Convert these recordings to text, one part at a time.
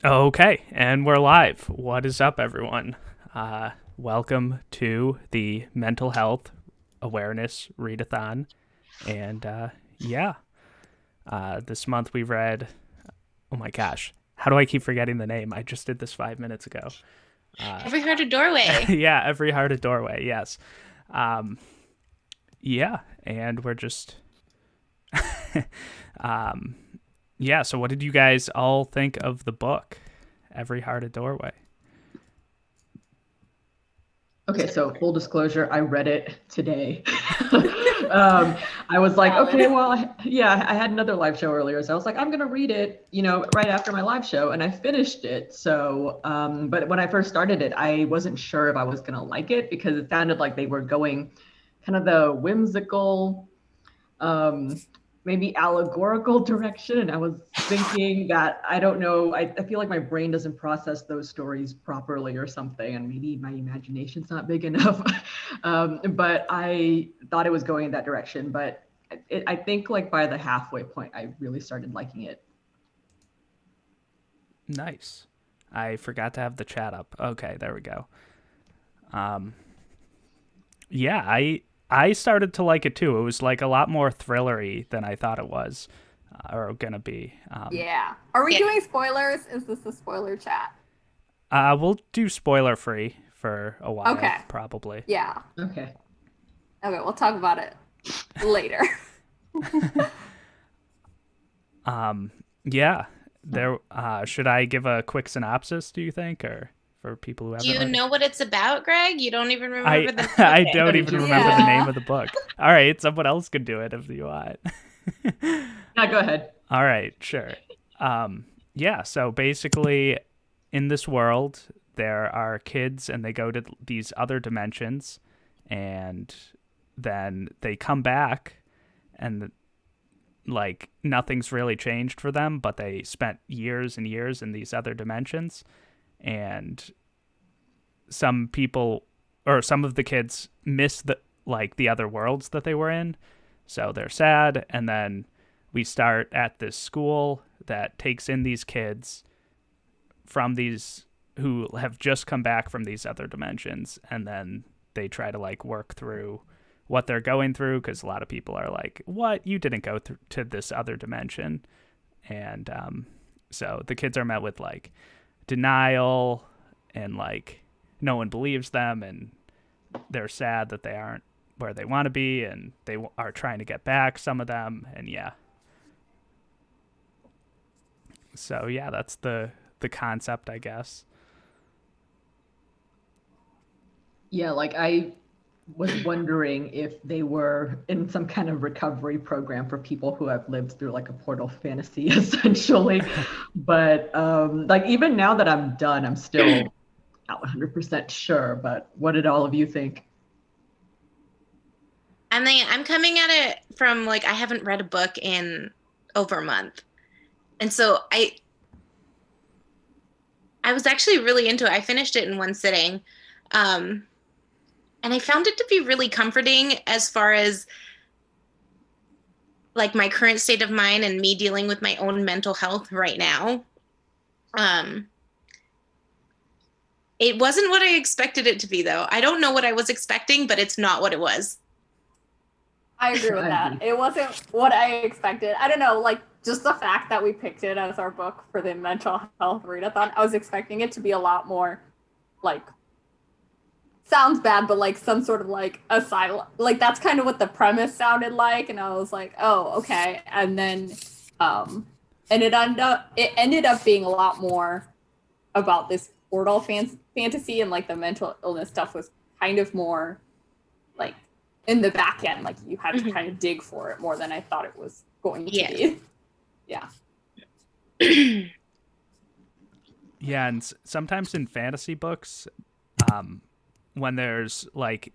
Okay, and we're live. What is up, everyone? Welcome to the Mental Health Awareness Readathon. And this month we read, oh my gosh, how do I keep forgetting the name? I just did this 5 minutes ago. Every Heart a Doorway. Yeah, Every Heart a Doorway, yes. Um, yeah, and we're just, um, yeah, so what did you guys all think of the book, Every Heart a Doorway? Okay, so full disclosure, I read it today. I was like, Valid. okay, well, I had another live show earlier, so I was like, I'm gonna read it, right after my live show, and I finished it. So, but when I first started it, I wasn't sure if I was gonna like it because it sounded like they were going kind of the whimsical, um, maybe allegorical direction. And I was thinking that, I don't know, I feel like my brain doesn't process those stories properly or something. And maybe my imagination's not big enough. But I thought it was going in that direction. But I think like by the halfway point, I really started liking it. Nice. I forgot to have the chat up. Okay, there we go. Yeah, I started to like it too. It was like a lot more thrillery than I thought it was or gonna be. Yeah. Are we Yeah. doing spoilers? Is this a spoiler chat? We'll do spoiler free for a while, Okay. probably. Yeah. Okay. Okay, we'll talk about it later. Yeah. There. Should I give a quick synopsis? Do you think, or for people who haven't? Do you read it? know what it's about, Greg? You don't even remember the I Okay. don't even remember the Yeah. name of the book. All right, someone else can do it if you want. Yeah, go ahead. All right, sure. Yeah, so basically, in this world, there are kids and they go to these other dimensions, and then they come back, and like nothing's really changed for them, but they spent years and years in these other dimensions, and some people or some of the kids miss the other worlds that they were in, so they're sad, and then we start at this school that takes in these kids from these who have just come back from these other dimensions, and then they try to like work through what they're going through, because a lot of people are like, what, you didn't go to this other dimension. And so the kids are met with like denial, and like no one believes them, and they're sad that they aren't where they want to be, and they are trying to get back, some of them. And yeah, so yeah, that's the concept, I guess. Yeah, like I was wondering if they were in some kind of recovery program for people who have lived through like a portal fantasy, essentially. But like even now that I'm done, I'm still not 100% sure. But what did all of you think? I'm coming at it from like I haven't read a book in over a month. And so I was actually really into it. I finished it in one sitting. And I found it to be really comforting as far as like my current state of mind and me dealing with my own mental health right now. It wasn't what I expected it to be, though. I don't know what I was expecting, but it's not what it was. I agree with I that. agree. It wasn't what I expected. I don't know, like just the fact that we picked it as our book for the mental health readathon, I was expecting it to be a lot more like sounds bad, but like some sort of like asylum. Like that's kind of what the premise sounded like, and I was like, oh, okay. And then and it ended up being a lot more about this portal fantasy, and like the mental illness stuff was kind of more like in the back end, like you had to kind of dig for it more than I thought it was going to be. Yeah. Yeah, and sometimes in fantasy books, when there's like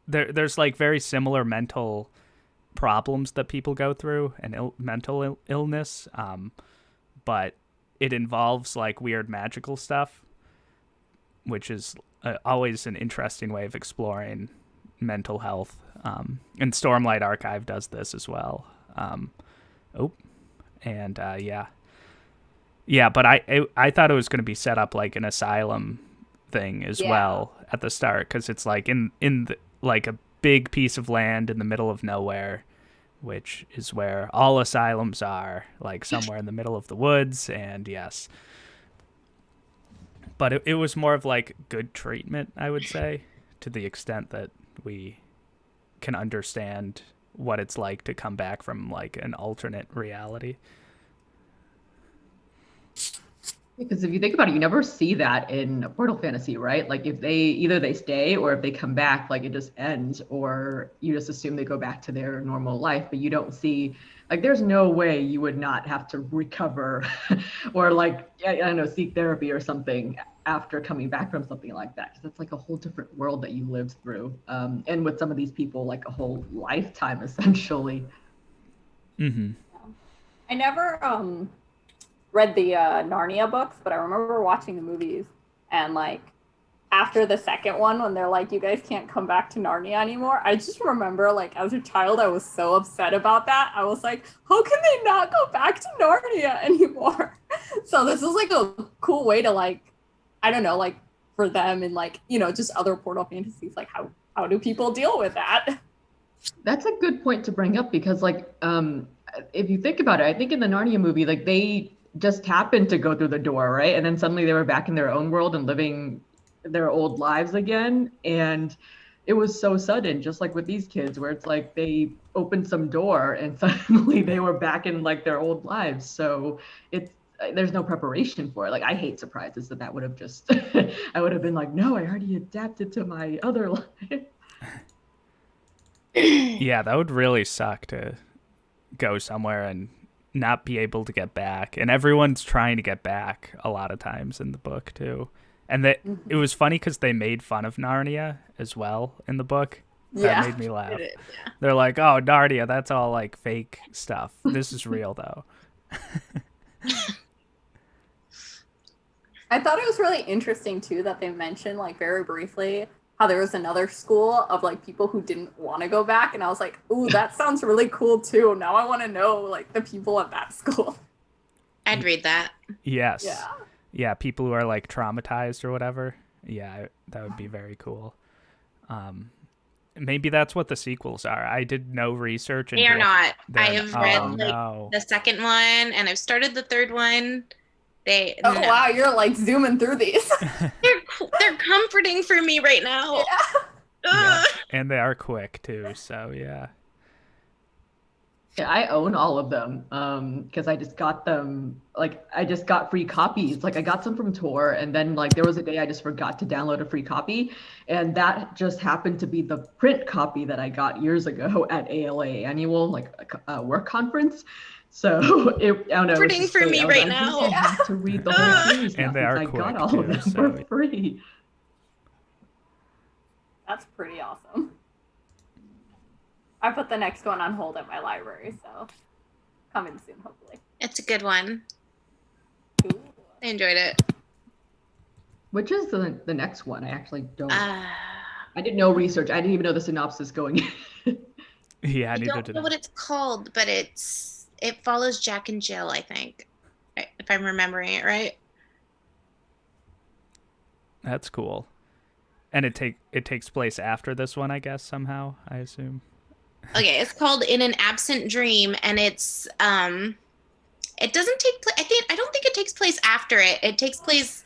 there's like very similar mental problems that people go through, and mental illness, but it involves like weird magical stuff, which is always an interesting way of exploring mental health. And Stormlight Archive does this as well. Yeah. Yeah, but I thought it was going to be set up like an asylum thing as well at the start, because it's like like a big piece of land in the middle of nowhere, which is where all asylums are, like somewhere in the middle of the woods. And yes, but it was more of like good treatment, I would say, to the extent that we can understand what it's like to come back from like an alternate reality. Because if you think about it, you never see that in a Portal Fantasy, right? Like if they stay or if they come back, like it just ends, or you just assume they go back to their normal life, but you don't see, like there's no way you would not have to recover or like, I don't know, seek therapy or something after coming back from something like that. Because it's like a whole different world that you lived through. And with some of these people, like a whole lifetime essentially. Mm-hmm. I never read the Narnia books, but I remember watching the movies, and like after the second one, when they're like, you guys can't come back to Narnia anymore, I just remember like as a child I was so upset about that. I was like, how can they not go back to Narnia anymore? So this is like a cool way to like, I don't know, like for them and like, you know, just other Portal Fantasies, like how do people deal with that? That's a good point to bring up, because like if you think about it, I think in the Narnia movie, like they just happened to go through the door, right? And then suddenly they were back in their own world and living their old lives again. And it was so sudden, just like with these kids, where it's like they opened some door and suddenly they were back in like their old lives. So there's no preparation for it. Like I hate surprises, so that would have just I would have been like, no, I already adapted to my other life. Yeah, that would really suck to go somewhere and not be able to get back. And everyone's trying to get back a lot of times in the book too. And it was funny because they made fun of Narnia as well in the book. That made me laugh. Yeah. They're like, oh, Narnia, that's all like fake stuff. This is real though. I thought it was really interesting too that they mentioned like very briefly how there was another school of like people who didn't want to go back, and I was like, ooh, that sounds really cool too. Now I want to know like the people at that school. I'd read that. Yes. Yeah, people who are like traumatized or whatever. Yeah, that would be very cool. Maybe that's what the sequels are. I did no research. They are not. I have read no. the second one, and I've started the third one. Wow, you're like zooming through these. They're comforting for me right now. Yeah. And they are quick too, so yeah. Yeah, I own all of them because I just got them, like I just got free copies. Like I got some from Tor, and then like there was a day I just forgot to download a free copy, and that just happened to be the print copy that I got years ago at ALA annual like work conference. So I don't know. Comforting for me right now. I have to read the whole series now, and they are I quick got all too, of them so for free. That's pretty awesome. I put the next one on hold at my library, so coming soon, hopefully. It's a good one. Ooh. I enjoyed it. Which is the next one? I actually don't. I did no research. I didn't even know the synopsis going in. Yeah, I don't know what it's called, but it follows Jack and Jill, I think, if I'm remembering it right. That's cool. And it takes place after this one, I guess, somehow, I assume. Okay, it's called In an Absent Dream, and it's it doesn't take place. I don't think it takes place after it. It takes place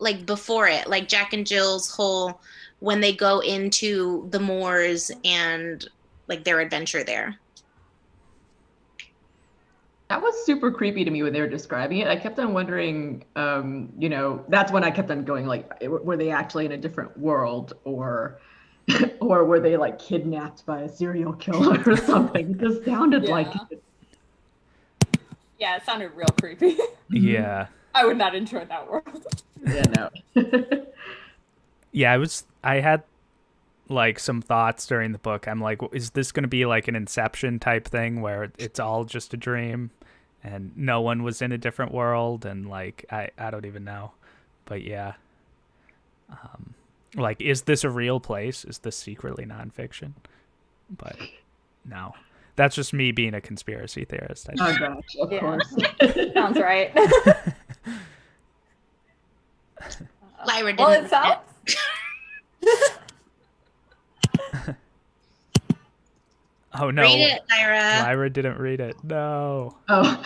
like before it, like Jack and Jill's whole when they go into the moors and like their adventure there. That was super creepy to me when they were describing it. I kept on wondering, that's when I kept on going, like, were they actually in a different world, or were they like kidnapped by a serial killer or something? It just sounded like it. Yeah, it sounded real creepy. Yeah. I would not enjoy that world. Yeah, no. Yeah, I had like some thoughts during the book. I'm like, is this going to be like an Inception type thing where it's all just a dream and no one was in a different world? And like, I don't even know, but yeah. Like, is this a real place? Is this secretly nonfiction? But no, that's just me being a conspiracy theorist. Oh gosh, of course. Sounds right. Lyra didn't. Well, read it sounds. Oh no, Read it, Lyra. Lyra didn't read it. No. Oh.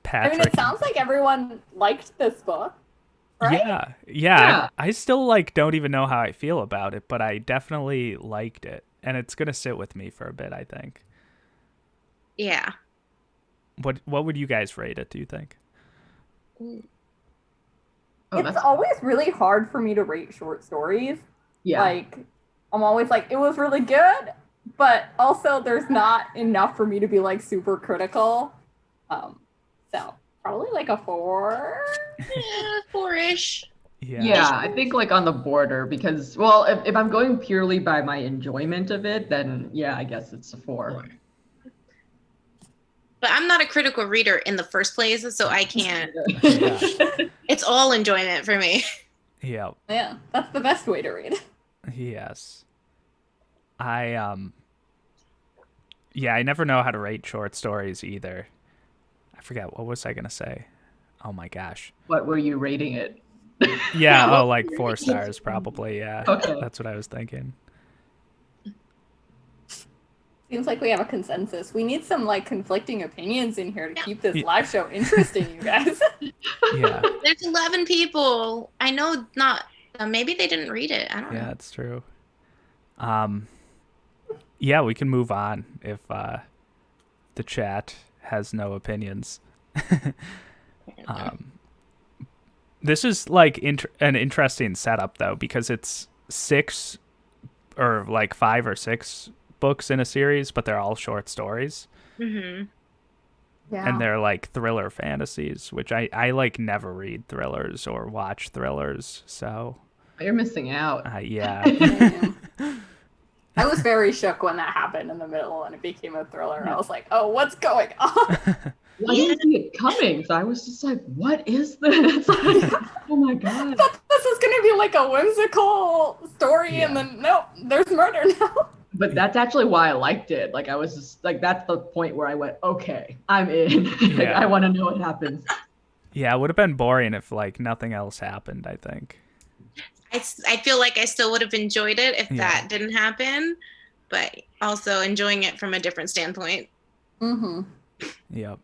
Patrick. I mean, it sounds like everyone liked this book, right? Yeah. Yeah. I still like don't even know how I feel about it, but I definitely liked it, and it's gonna sit with me for a bit, I think. Yeah. What would you guys rate it, do you think? Oh, It's that's always really hard for me to rate short stories. yeah. Like, I'm always like, it was really good, but also there's not enough for me to be like super critical. So probably like a 4. Yeah, 4-ish. Yeah, I think like on the border because, well, if I'm going purely by my enjoyment of it, then yeah, I guess it's a 4. But I'm not a critical reader in the first place, so I can't. Yeah. It's all enjoyment for me. Yeah. Yeah, that's the best way to read. Yes. I yeah, I never know how to rate short stories either. I forget, what was I gonna say? Oh my gosh. What were you rating it? Yeah, what oh, like were you 4 rating stars probably, yeah. Okay. That's what I was thinking. Seems like we have a consensus. We need some like conflicting opinions in here to Yeah. keep this live show interesting, you guys. Yeah. There's 11 people. I know not. Maybe they didn't read it. I don't Yeah, know. it's true. Yeah, we can move on if the chat has no opinions. This is like an interesting setup though, because it's 6 or like 5 or 6 books in a series, but they're all short stories. Mm-hmm. Yeah. And they're like thriller fantasies, which I like never read thrillers or watch thrillers, so You're missing out. yeah. I was very shook when that happened in the middle and it became a thriller. I was like, oh, what's going on? Well, I didn't see it coming, so I was just like, what is this? Like, oh my god. This is going to be like a whimsical story, Yeah. and then, nope, there's murder now. But that's actually why I liked it. Like I was just like, that's the point where I went, okay, I'm in. Like, Yeah. I want to know what happens. Yeah, it would have been boring if like nothing else happened, I think. I feel like I still would have enjoyed it if Yeah. that didn't happen, but also enjoying it from a different standpoint. Mm-hmm. Yep.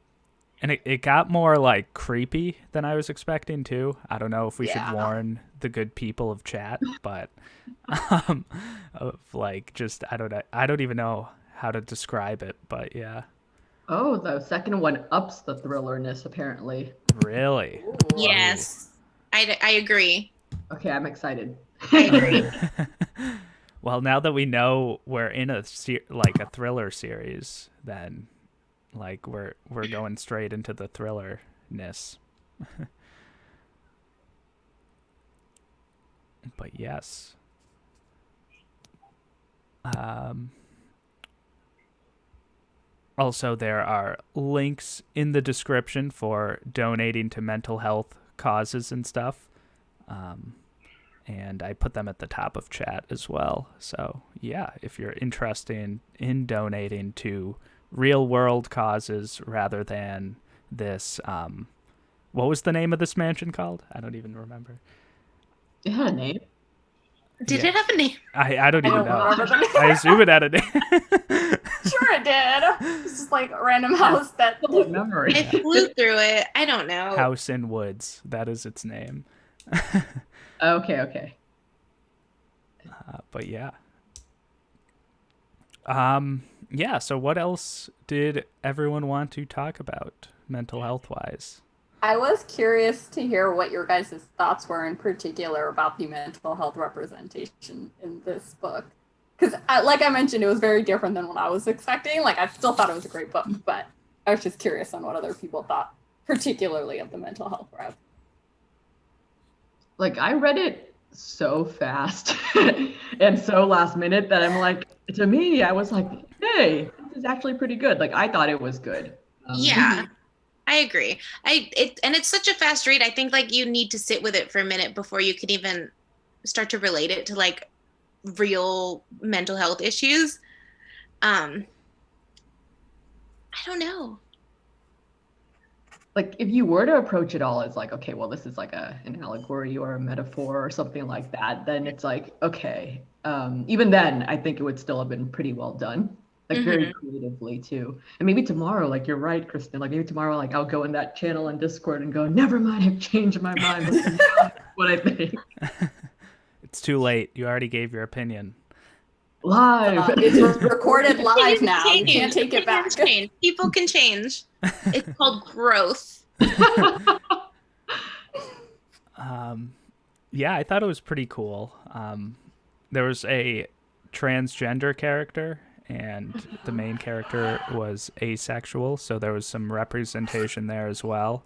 And it got more like creepy than I was expecting too. I don't know if we should Yeah. warn the good people of chat, but of like just I don't even know how to describe it, but yeah. Oh, the second one ups the thrillerness apparently. Really? Yes, I agree. Okay, I'm excited. I agree. Well, now that we know we're in a like a thriller series, then like we're going straight into the thrillerness. But yes. Also, there are links in the description for donating to mental health causes and stuff. And I put them at the top of chat as well. So, yeah, if you're interested in donating to real world causes rather than this, what was the name of this mansion called? I don't even remember. It had a name. Did Yeah. it have a name? I don't I even don't know. remember the name. I assume it had a name. Sure it did. It's just like a random house that. Good memory. I flew through it. I don't know. House in Woods. That is its name. Okay. But yeah. Yeah, so what else did everyone want to talk about mental health wise? I was curious to hear what your guys' thoughts were in particular about the mental health representation in this book. Because, like I mentioned, it was very different than what I was expecting. Like, I still thought it was a great book, but I was just curious on what other people thought, particularly of the mental health rep. Like I read it so fast and so last minute that I'm like, to me, I was like, hey, this is actually pretty good. Like I thought it was good. Yeah, I agree. And it's such a fast read. I think like you need to sit with it for a minute before you can even start to relate it to like real mental health issues. I don't know. like if you were to approach it all as like, okay, well, this is like an allegory or a metaphor or something like that, then it's like, okay. Even then, I think it would still have been pretty well done, like very creatively too. And maybe tomorrow, like you're right, Kristen, like maybe tomorrow, like I'll go in that channel on Discord and go, never mind, I've changed my mind. This is what I think. It's too late. You already gave your opinion. Live. It's recorded live now. You Change. can't take it back. Change. People can change. It's called growth. Yeah, I thought it was pretty cool. There was a transgender character, and the main character was asexual, so there was some representation there as well.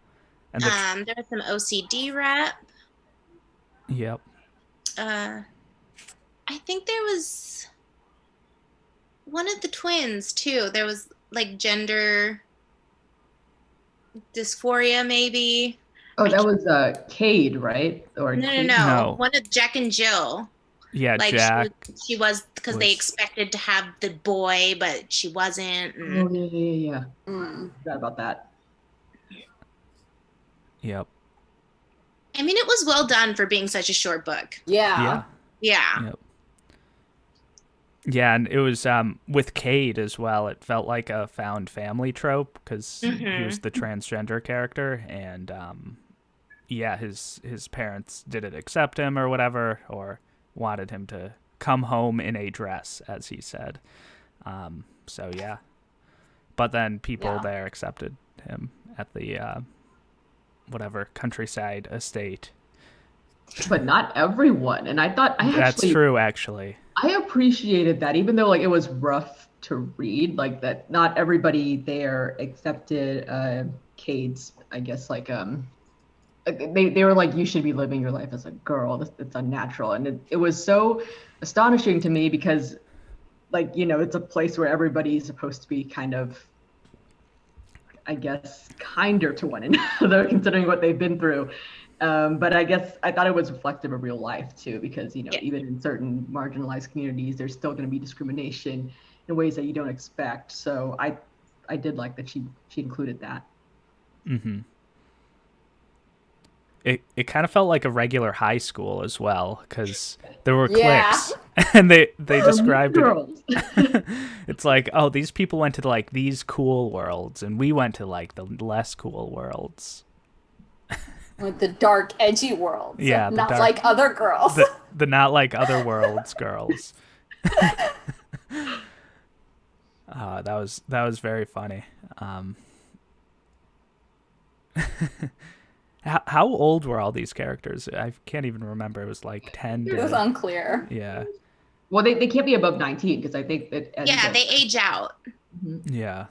And There was some OCD rep. Yep. I think there was one of the twins too. There was like gender dysphoria, maybe. Oh, that was Cade, right? Or No. One of Jack and Jill. Yeah, like Jack. She was because they expected to have the boy, but she wasn't. Oh yeah. Forgot about that. Yep. I mean, it was well done for being such a short book. Yeah. Yep. Yeah, and it was with Cade as well. It felt like a found family trope because he was the transgender character, and his parents didn't accept him or whatever, or wanted him to come home in a dress, as he said. So yeah, but then people there accepted him at the whatever countryside estate. But not everyone, and I thought that's true actually. I appreciated that, even though like it was rough to read, like that not everybody there accepted Cade's, I guess, like they were like, you should be living your life as a girl. It's unnatural. And it was so astonishing to me because, like, you know, it's a place where everybody's supposed to be kind of, I guess, kinder to one another, considering what they've been through. But I guess I thought it was reflective of real life too, because, you know, even in certain marginalized communities, there's still going to be discrimination in ways that you don't expect. So I did like that she included that. Mm-hmm. It kind of felt like a regular high school as well, because there were cliques, and they described it. It's like, oh, these people went to like these cool worlds, and we went to like the less cool worlds. With the dark, edgy worlds. Yeah, not like other girls. The not like other worlds girls. That was very funny. How old were all these characters? I can't even remember. It was like 10. It was unclear. Yeah. Well, they can't be above 19 because I think that. They age out. Yeah.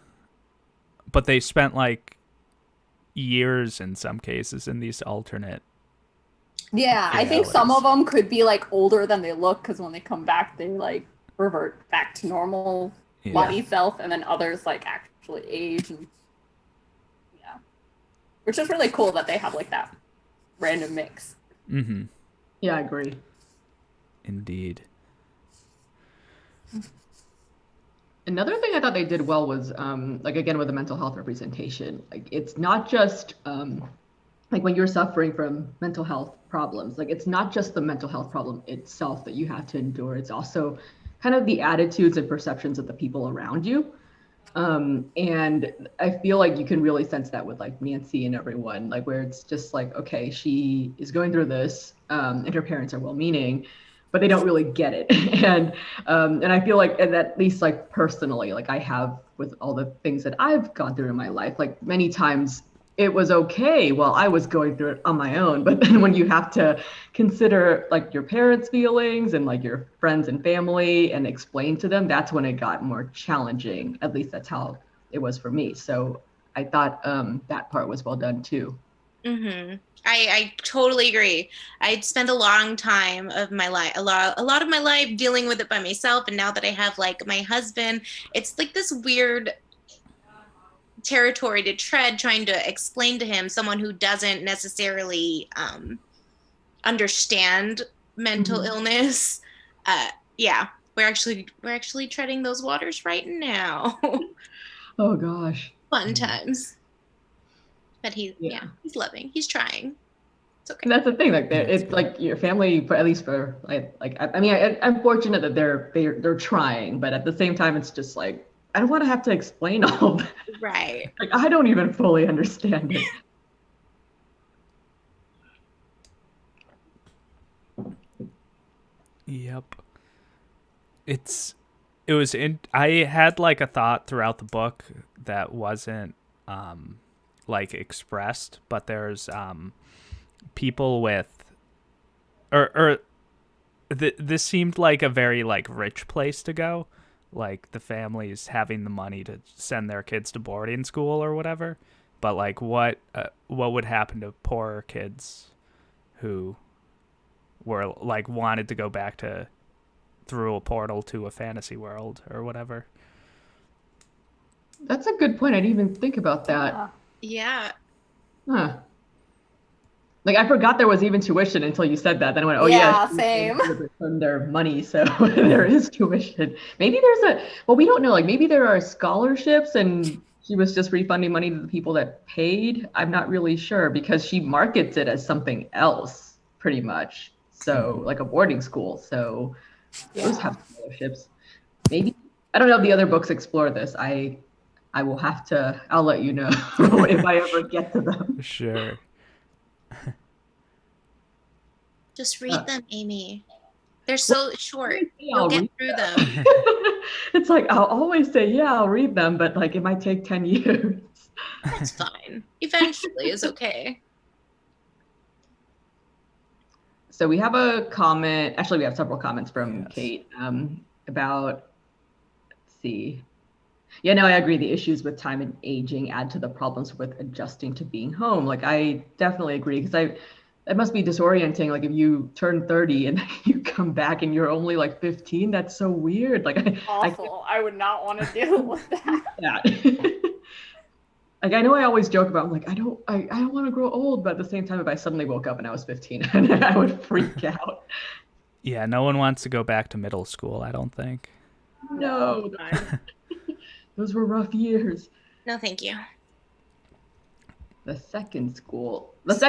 But they spent like years in some cases in these alternate. Yeah, I think some of them could be like older than they look because when they come back, they like revert back to normal body self, and then others like actually age and. Which is really cool that they have like that random mix. Mm-hmm. Yeah, I agree. Indeed. Another thing I thought they did well was like, again, with the mental health representation, like it's not just like when you're suffering from mental health problems, like it's not just the mental health problem itself that you have to endure. It's also kind of the attitudes and perceptions of the people around you. And I feel like you can really sense that with like Nancy and everyone, like where it's just like, okay, she is going through this, and her parents are well-meaning, but they don't really get it. And I feel like, and at least like personally, like I have with all the things that I've gone through in my life, like many times it was okay while I was going through it on my own. But then when you have to consider like your parents' feelings and like your friends and family and explain to them, that's when it got more challenging. At least that's how it was for me. So I thought that part was well done too. Mm-hmm. I totally agree. I'd spent a long time of my life, a lot of my life dealing with it by myself. And now that I have like my husband, it's like this weird territory to tread, trying to explain to him, someone who doesn't necessarily understand mental illness. We're actually treading those waters right now. Oh gosh. Fun times. But he's loving. He's trying. It's okay. And that's the thing, like it's like your family, at least for I mean, I'm fortunate that they're trying, but at the same time, it's just like I don't want to have to explain all that. Right. Like I don't even fully understand it. Yep. I had like a thought throughout the book that wasn't like expressed, but there's people with this seemed like a very like rich place to go, like the families having the money to send their kids to boarding school or whatever, but like what would happen to poorer kids who were like wanted to go back to through a portal to a fantasy world or whatever. That's a good point. I didn't even think about that. Yeah. Huh. Like I forgot there was even tuition until you said that. Then I went, oh yeah, same. From their money, so there is tuition. Maybe we don't know. Like maybe there are scholarships, and she was just refunding money to the people that paid. I'm not really sure because she markets it as something else, pretty much. So like a boarding school. So those have scholarships. Maybe I don't know if the other books explore this. I'll let you know if I ever get to them. Sure. Just read them, Amy. They're so short. You'll get through them. It's like I'll always say, yeah, I'll read them, but like it might take 10 years. That's fine. Eventually is okay. So we have a comment. Actually, we have several comments from Kate about, let's see. Yeah, no, I agree. The issues with time and aging add to the problems with adjusting to being home. Like, I definitely agree because it must be disorienting. Like, if you turn 30 and you come back and you're only like 15, that's so weird. Like, awful. I would not want to deal with that. Yeah. Like, I know I always joke about, I'm like, I don't want to grow old, but at the same time, if I suddenly woke up and I was 15, I would freak out. Yeah, no one wants to go back to middle school, I don't think. No. Those were rough years. No, thank you. The second school is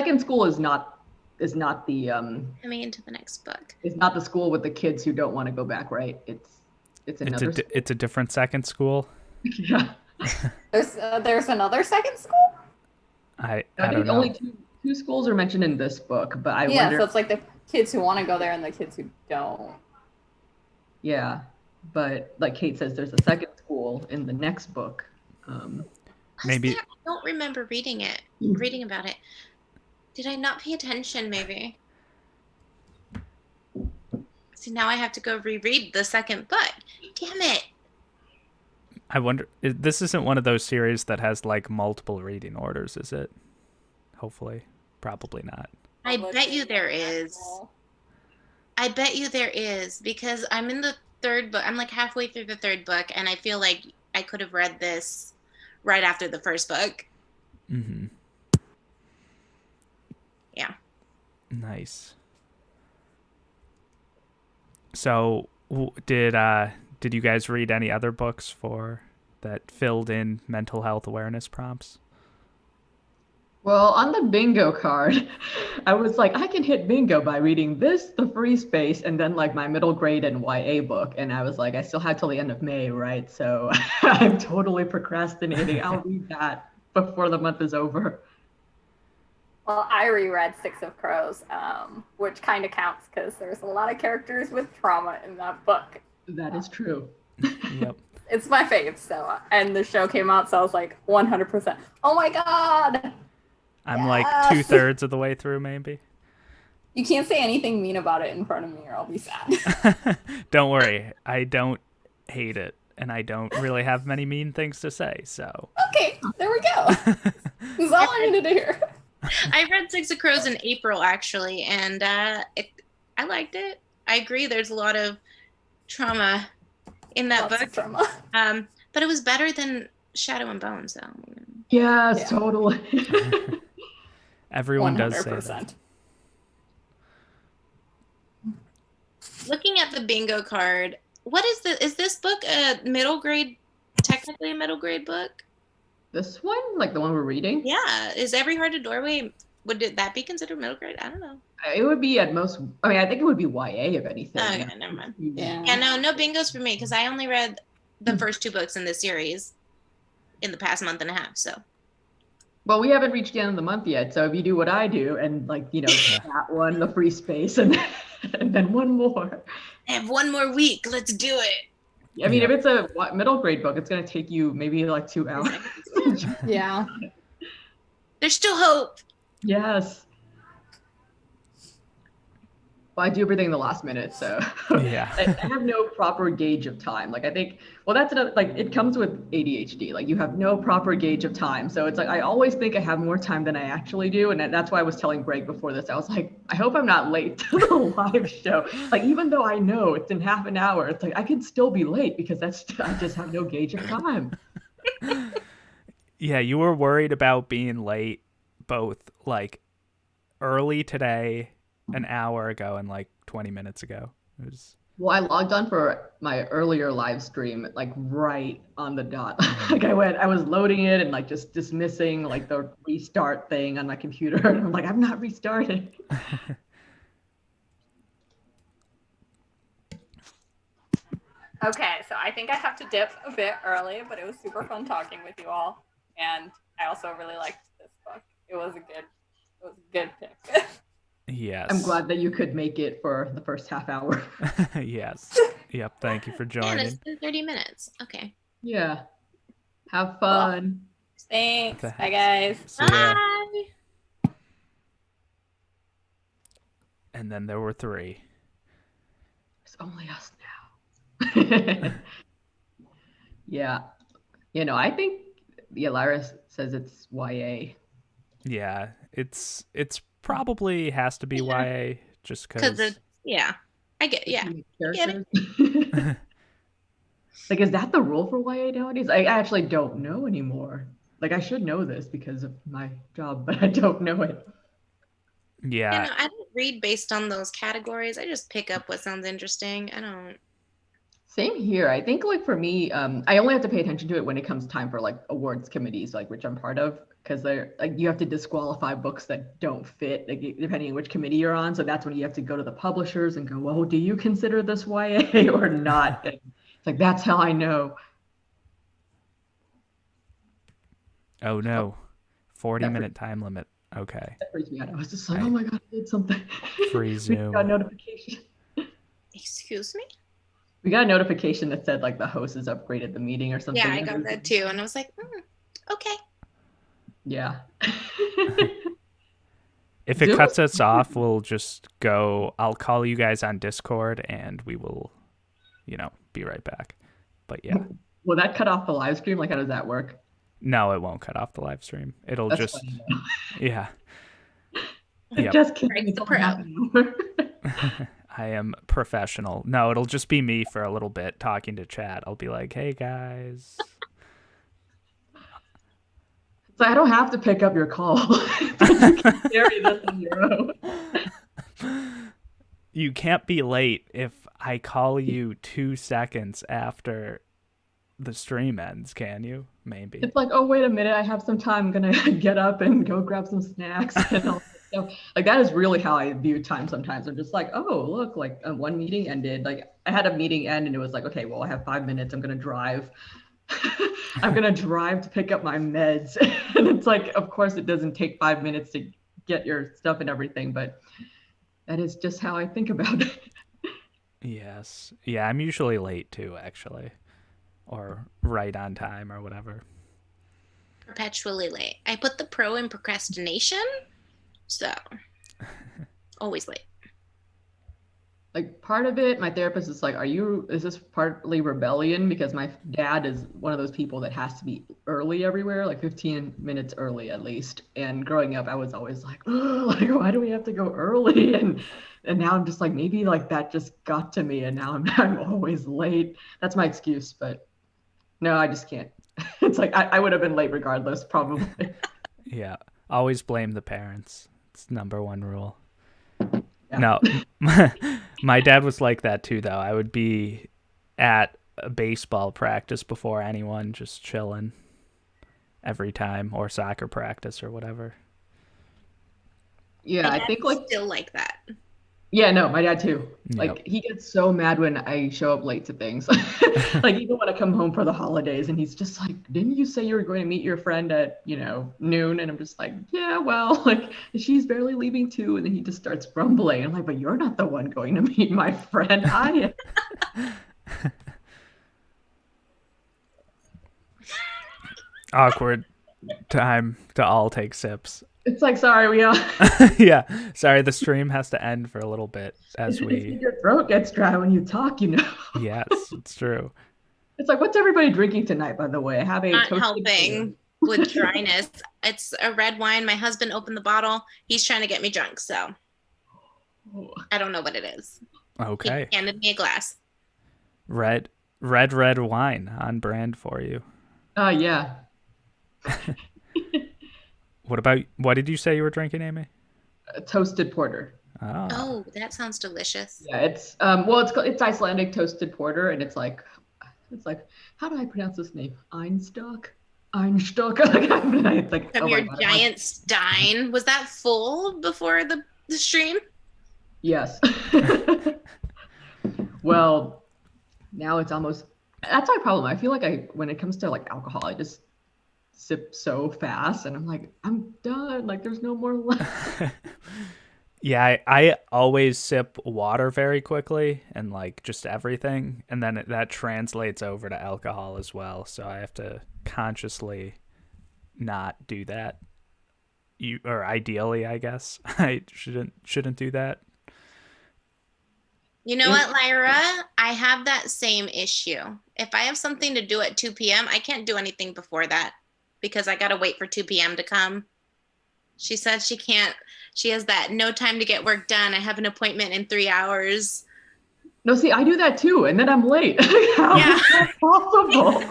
not the coming into the next book. It's not the school with the kids who don't want to go back, right? It's another school. It's a different second school. Yeah. There's another second school? I think don't know. Only two schools are mentioned in this book, but I wonder. So it's like the kids who want to go there and the kids who don't. Yeah, but like Kate says, there's a second school in the next book. Maybe I don't remember reading about it. Did I not pay attention? Maybe. See, now I have to go reread the second book. Damn it. I wonder, this isn't one of those series that has like multiple reading orders, is it? Hopefully. Probably not. I bet you there is. Because I'm in the third book. I'm like halfway through the third book, and I feel like I could have read this right after the first book. Mm-hmm. Yeah. Nice. So, did you guys read any other books that filled in mental health awareness prompts? Well, on the bingo card, I was like, I can hit bingo by reading this, The Free Space, and then like my middle grade and YA book. And I was like, I still have till the end of May, right? So I'm totally procrastinating. I'll read that before the month is over. Well, I reread Six of Crows, which kind of counts because there's a lot of characters with trauma in that book. That is true. Yep. It's my fave, so, and the show came out, so I was like 100%. Oh my god! I'm like 2/3 of the way through, maybe. You can't say anything mean about it in front of me or I'll be sad. Don't worry. I don't hate it, and I don't really have many mean things to say, so. Okay, there we go. That's all I needed to hear. I read Six of Crows in April, actually, and I liked it. I agree, there's a lot of trauma in that book. But it was better than Shadow and Bone, so. Yes, totally. Everyone 100%. Does say that. Looking at the bingo card, is this book technically a middle grade book? This one, like the one we're reading? Yeah. Is Every Heart a Doorway? That be considered middle grade? I don't know. It would be at most. I mean, I think it would be YA if anything. Okay, never mind. Yeah. Yeah, no bingos for me because I only read the first 2 books in this series in the past month and a half. So. Well, we haven't reached the end of the month yet, so if you do what I do and that one, the free space, and then one more. I have 1 more week. Let's do it. I mean, if it's a middle grade book, it's going to take you maybe like 2 hours. Yeah. There's still hope. Yes. Well, I do everything in the last minute, so Yeah. I have no proper gauge of time. Like I think, well, that's another, like it comes with ADHD. Like you have no proper gauge of time. So it's like I always think I have more time than I actually do, and that's why I was telling Greg before this. I was like, I hope I'm not late to the live show. Like even though I know it's in half an hour, it's like I could still be late because I just have no gauge of time. Yeah, you were worried about being late both like early today, an hour ago, and like 20 minutes ago. It was... Well, I logged on for my earlier live stream like right on the dot. Like I was loading it and like just dismissing like the restart thing on my computer, and I'm like, I'm not restarted. Okay, so I think I have to dip a bit early, but it was super fun talking with you all, and I also really liked this book. It was a good pick. Yes. I'm glad that you could make it for the first half hour. Yes. Yep. Thank you for joining. Man, it's been 30 minutes. Okay. Yeah. Have fun. Thanks. Bye, guys. See ya. Bye. And then there were 3. It's only us now. Yeah. I think Lyra says it's YA. Yeah. It's probably has to be YA just because. Yeah. I get, yeah. I get it. Like, is that the rule for YA nowadays? I actually don't know anymore. Like, I should know this because of my job, but I don't know it. Yeah. I don't read based on those categories. I just pick up what sounds interesting. I don't. Same here. I think like for me, I only have to pay attention to it when it comes time for like awards committees, like which I'm part of, because they're like you have to disqualify books that don't fit, like depending on which committee you're on. So that's when you have to go to the publishers and go, well, do you consider this YA or not? And it's like that's how I know. Oh no, 40-minute time limit. Okay. That freaks me out. I was just like, oh my god, I did something. Free Zoom. We got a notification. Excuse me? We got a notification that said like the host has upgraded the meeting or something. Yeah, I got that too, and I was like, okay. Yeah. If it cuts us off, we'll just go. I'll call you guys on Discord, and we will, be right back. But yeah. Will that cut off the live stream? Like, how does that work? No, it won't cut off the live stream. It'll That's just, funny, yeah. Yep. Just kidding. It's only half an hour. I am professional. No, it'll just be me for a little bit talking to chat. I'll be like, hey guys. So I don't have to pick up your call. You can carry this on your own. You can't be late if I call you 2 seconds after the stream ends, can you? Maybe. It's like, oh, wait a minute. I have some time. I'm going to get up and go grab some snacks and all that stuff. Like, that is really how I view time sometimes. I'm just like, oh, look, like one meeting ended. Like, I had a meeting end and it was like, okay, well, I have 5 minutes. I'm going to drive. I'm going to drive to pick up my meds. And it's like, of course, it doesn't take 5 minutes to get your stuff and everything, but that is just how I think about it. Yes. Yeah, I'm usually late too, actually. Or right on time or whatever. Perpetually late. I put the pro in procrastination, so always late. Like part of it, my therapist is like, is this partly rebellion? Because my dad is one of those people that has to be early everywhere, like 15 minutes early at least. And growing up, I was always like, oh, like, why do we have to go early? And now I'm just like, maybe like that just got to me and now I'm always late. That's my excuse, but no, I just can't. It's like, I would have been late regardless, probably. Yeah. Always blame the parents. It's #1 rule. Yeah. No, my dad was like that too, though. I would be at a baseball practice before anyone, just chilling. every time, or soccer practice or whatever. Yeah, My I dad's think like still like that. yeah, no, my dad too. Yep. Like he gets so mad when I show up late to things. Like even when I come home for the holidays and he's just like, "Didn't you say you were going to meet your friend at, noon?" And I'm just like, "Yeah, well, like she's barely leaving too." And then he just starts grumbling. I'm like, "But you're not the one going to meet my friend. I am." Awkward time to all take sips. It's like, sorry, we all Yeah, sorry, the stream has to end for a little bit as your throat gets dry when you talk, Yes, it's true. It's like, what's everybody drinking tonight, by the way? I have a Not toasted helping with dryness. It's a red wine. My husband opened the bottle. He's trying to get me drunk, so I don't know what it is. Okay. He handed me a glass. Red wine on brand for you. Yeah. What did you say you were drinking, Amy? A toasted porter. Oh, that sounds delicious. Yeah, it's Icelandic toasted porter, and it's like how do I pronounce this name? Einstock. Like, From your giant stein. Was that full before the stream? Yes. Well, now it's almost. That's my problem. I feel like when it comes to like alcohol, I just sip so fast, and I'm like, I'm done. Like, there's no more left. Yeah, I always sip water very quickly and like just everything, and then that translates over to alcohol as well. So I have to consciously not do that. Or ideally, I guess I shouldn't do that. You know what, Lyra? I have that same issue. If I have something to do at 2 p.m., I can't do anything before that because I got to wait for 2 p.m. to come. She said she can't. She has that no time to get work done. I have an appointment in 3 hours. No, see, I do that too, and then I'm late. How is that possible?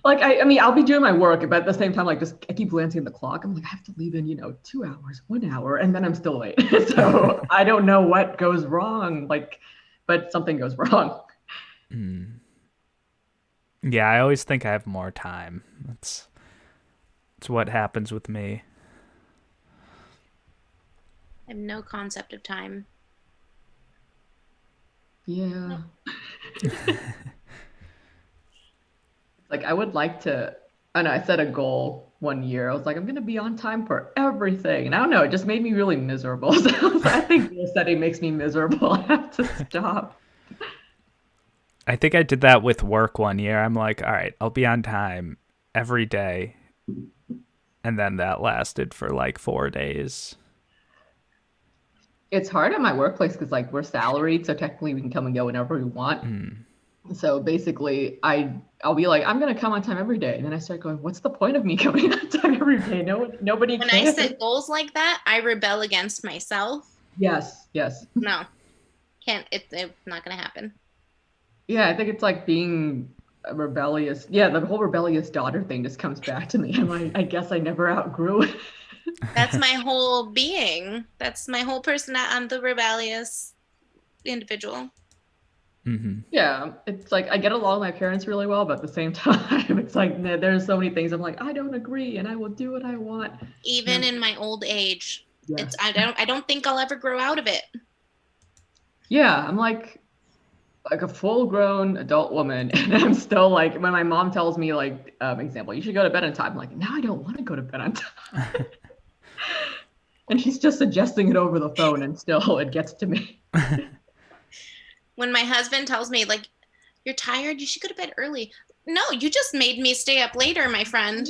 Like, I mean, I'll be doing my work, but at the same time, like, I keep glancing at the clock. I'm like, I have to leave in, 2 hours, 1 hour, and then I'm still late. So I don't know what goes wrong, like, but something goes wrong. Yeah, I always think I have more time. It's what happens with me. I have no concept of time. Yeah. Like, I would like to, I know I set a goal one year. I was like, I'm going to be on time for everything. And I don't know, it just made me really miserable. So I think goal setting makes me miserable. I have to stop. I think I did that with work one year. I'm like, all right, I'll be on time every day. And then that lasted for like 4 days. It's hard at my workplace because like we're salaried, so technically we can come and go whenever we want. So basically I'll be like, I'm gonna come on time every day. And then I start going, what's the point of me coming on time every day? Nobody When cares. I set goals like that, I rebel against myself. Yes. No. Can't. It's not gonna happen. Yeah, I think it's like being rebellious. Yeah, the whole rebellious daughter thing just comes back to me. I'm like, I guess I never outgrew it. That's my whole being. That's my whole personality. I'm the rebellious individual. Mm-hmm. Yeah, it's like I get along with my parents really well, but at the same time, it's like there's so many things I'm like, I don't agree, and I will do what I want. Even in my old age, Yeah. I don't think I'll ever grow out of it. Yeah, I'm like a full-grown adult woman, and I'm still like, when my mom tells me like, example, you should go to bed on time. I'm like, now I don't want to go to bed on time. And she's just suggesting it over the phone, and still it gets to me. When my husband tells me like, you're tired, you should go to bed early. No, you just made me stay up later, my friend.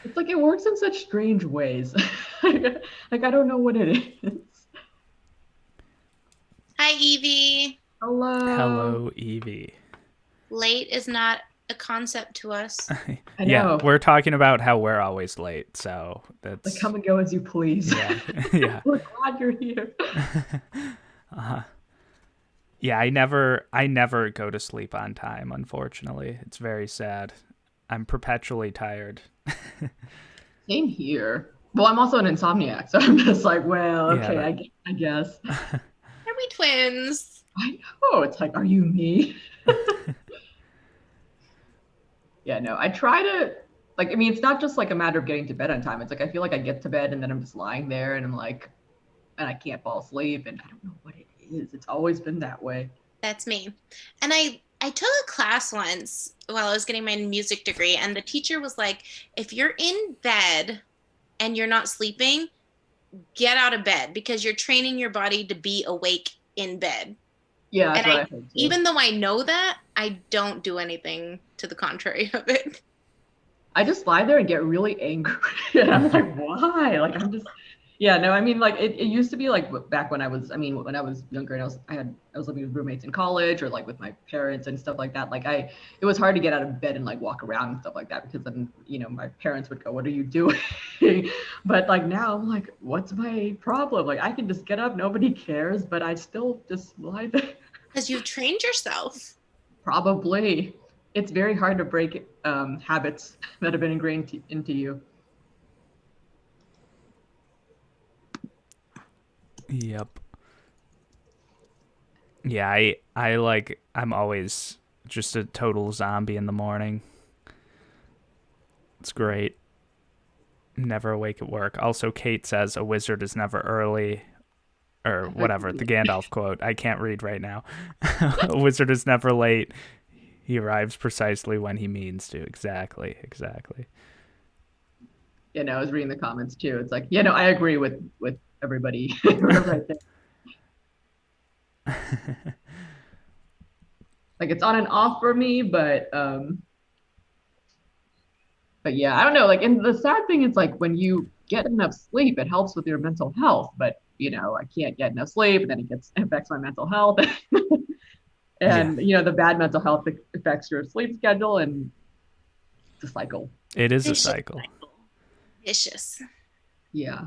It's like it works in such strange ways. Like I don't know what it is. Hi, Evie. Hello, Evie. Late is not a concept to us. I know. Yeah, we're talking about how we're always late, so that's Like, come and go as you please. Yeah. Yeah. We're glad you're here. Yeah, I never go to sleep on time, unfortunately. It's very sad. I'm perpetually tired. Same here. Well, I'm also an insomniac, so I'm just like, well, okay, Yeah, I guess. Are we twins? I know. It's like, are you me? Yeah, no, I try to like, I mean, it's not just like a matter of getting to bed on time. It's like I feel like I get to bed and then I'm just lying there and I'm like, and I can't fall asleep and I don't know what it is. It's always been that way. That's me. And I took a class once while I was getting my music degree, and the teacher was like, if you're in bed and you're not sleeping, get out of bed because you're training your body to be awake in bed. Yeah, that's And what I heard too. even though I know that, I don't do anything to the contrary of it. I just lie there and get really angry. And I'm like, why? Like, I'm just, yeah, no, I mean, like, it used to be like back when I was, I mean, when I was younger and I was living with roommates in college or like with my parents and stuff like that. Like, it was hard to get out of bed and like walk around and stuff like that because then, my parents would go, what are you doing? But like now, I'm like, what's my problem? Like, I can just get up, nobody cares, but I still just lie there. Because you've trained yourself. Probably. It's very hard to break habits that have been ingrained into you. Yep. Yeah, I'm always just a total zombie in the morning. It's great. Never awake at work. Also, Kate says a wizard is never early, or whatever, the Gandalf quote. I can't read right now. A wizard is never late. He arrives precisely when he means to. Exactly. Yeah, no, I was reading the comments too. It's like, yeah, no, I agree with everybody right there. Like it's on and off for me, but yeah, I don't know. Like, and the sad thing is like when you get enough sleep, it helps with your mental health. But I can't get enough sleep, and then it affects my mental health. And the bad mental health affects your sleep schedule, and it's a cycle. It is a cycle. Vicious. Yeah.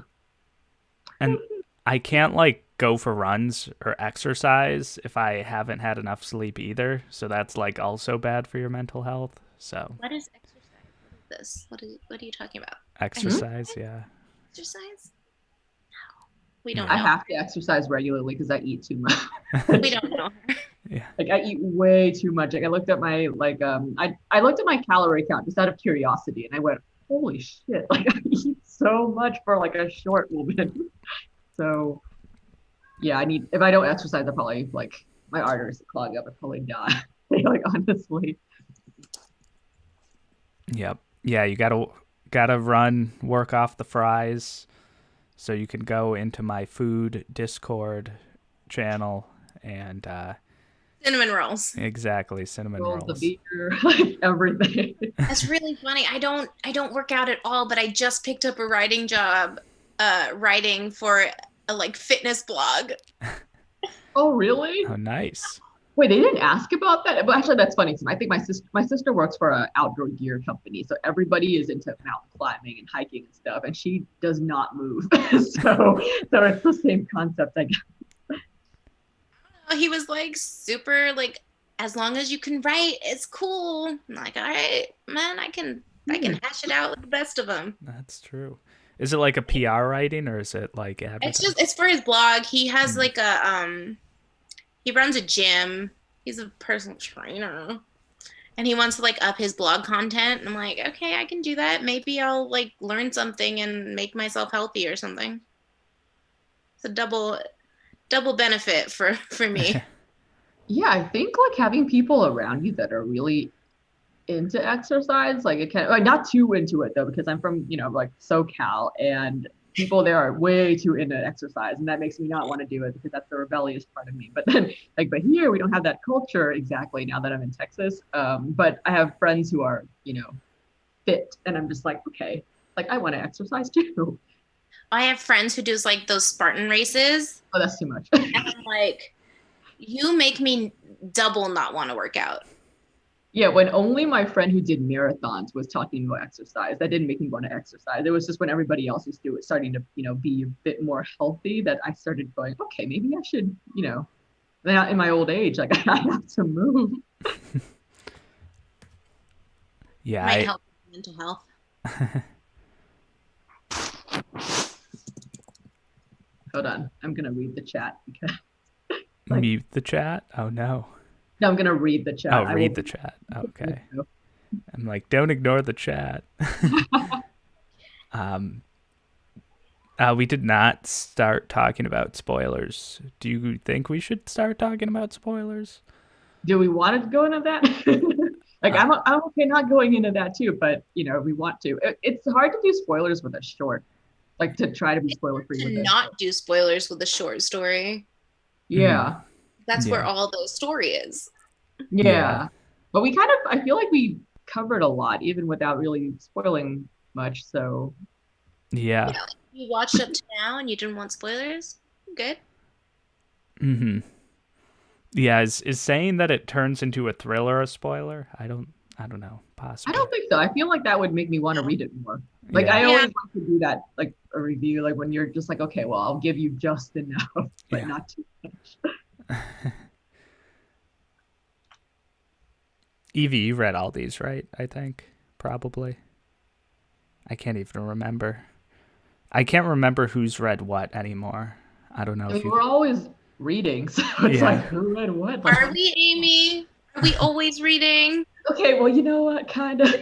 And I can't like go for runs or exercise if I haven't had enough sleep either. So that's like also bad for your mental health. So what is exercise? What is this? What are you talking about? Exercise, yeah. Exercise? No. We don't I know. have to exercise regularly because I eat too much. We don't know her. Yeah. Like I eat way too much. Like I looked at my I looked at my calorie count just out of curiosity and I went, holy shit, like I eat so much for like a short woman. So yeah, if I don't exercise, I probably like my arteries clog up, I probably die. Like honestly. Yep. Yeah, you gotta run, work off the fries, so you can go into my food Discord channel and cinnamon rolls. Exactly, cinnamon rolls. The beer, like everything. That's really funny. I don't work out at all, but I just picked up a writing job, writing for a like fitness blog. Oh really? Oh nice. Wait, they didn't ask about that? But actually, that's funny. I think my sister works for an outdoor gear company, so everybody is into mountain climbing and hiking and stuff, and she does not move. so it's the same concept, I guess. He was like super like, as long as you can write, it's cool. I'm like, all right, man, I can hash it out with the best of them. That's true. Is it like a PR writing or is it like advertising? It's for his blog. He has like a he runs a gym. He's a personal trainer. And he wants to like up his blog content. And I'm like, okay, I can do that. Maybe I'll like learn something and make myself healthy or something. It's a double benefit for me. Yeah, I think like having people around you that are really into exercise, like it can, like not too into it though, because I'm from, like SoCal, and people there are way too into exercise, and that makes me not want to do it because that's the rebellious part of me. But then but here we don't have that culture exactly now that I'm in Texas. But I have friends who are, fit, and I'm just like, okay, like I want to exercise too. I have friends who do like those Spartan races. Oh, that's too much. And I'm like, you make me double not want to work out. Yeah, when only my friend who did marathons was talking about exercise, that didn't make me want to exercise. It was just when everybody else was starting to, be a bit more healthy, that I started going, okay, maybe I should, now in my old age, like I have to move. Yeah, might help mental health. Hold on, I'm gonna read the chat because. Mute the chat? Oh no. No, I'm gonna read the chat. Oh, read the chat. Okay. I'm like, don't ignore the chat. um, we did not start talking about spoilers. Do you think we should start talking about spoilers? Do we want to go into that? Like, I'm okay not going into that too, but we want to. It's hard to do spoilers with a short, like to try to be spoiler free with To it. not do spoilers with a short story. Yeah. That's where Yeah. all the story is. Yeah. But I feel like we covered a lot, even without really spoiling much. So Yeah. You watched up to now and you didn't want spoilers? Good. Yeah, is saying that it turns into a thriller a spoiler? I don't know. Possibly. I don't think so. I feel like that would make me want to read it more. Like Yeah. I always like to do that, like a review, like when you're just like, okay, well, I'll give you just enough, but not too much. Evie, you read all these, right? I think probably. I can't even remember. I can't remember who's read what anymore. I don't know. We're always reading, so it's like, who read what? Like, are we, Amy? Are we always reading? Okay, well, you know what, kind of.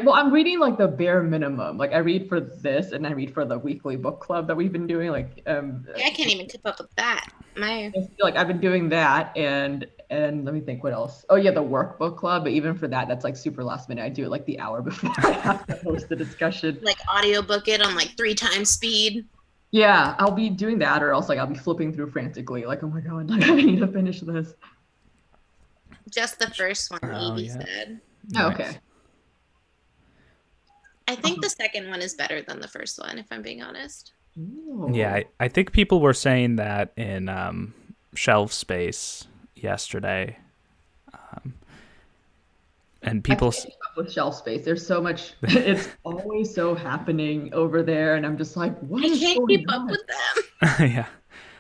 Well, I'm reading like the bare minimum. Like I read for this, and I read for the weekly book club that we've been doing. Like, I can't even keep up with that. I feel like I've been doing that, and let me think, what else? Oh yeah, the workbook club. But even for that, that's like super last minute. I do it like the hour before I have to host the discussion. Like audiobook it on like 3 times speed. Yeah, I'll be doing that, or else like I'll be flipping through frantically, like, oh my god, like I need to finish this. Just the first one, Evie said. Oh, okay. I think the second one is better than the first one, if I'm being honest. Ooh. Yeah, I think people were saying that in Shelf Space yesterday. And people with Shelf Space, there's so much, it's always so happening over there, and I'm just like, what is I can't going keep on? up with them. Yeah.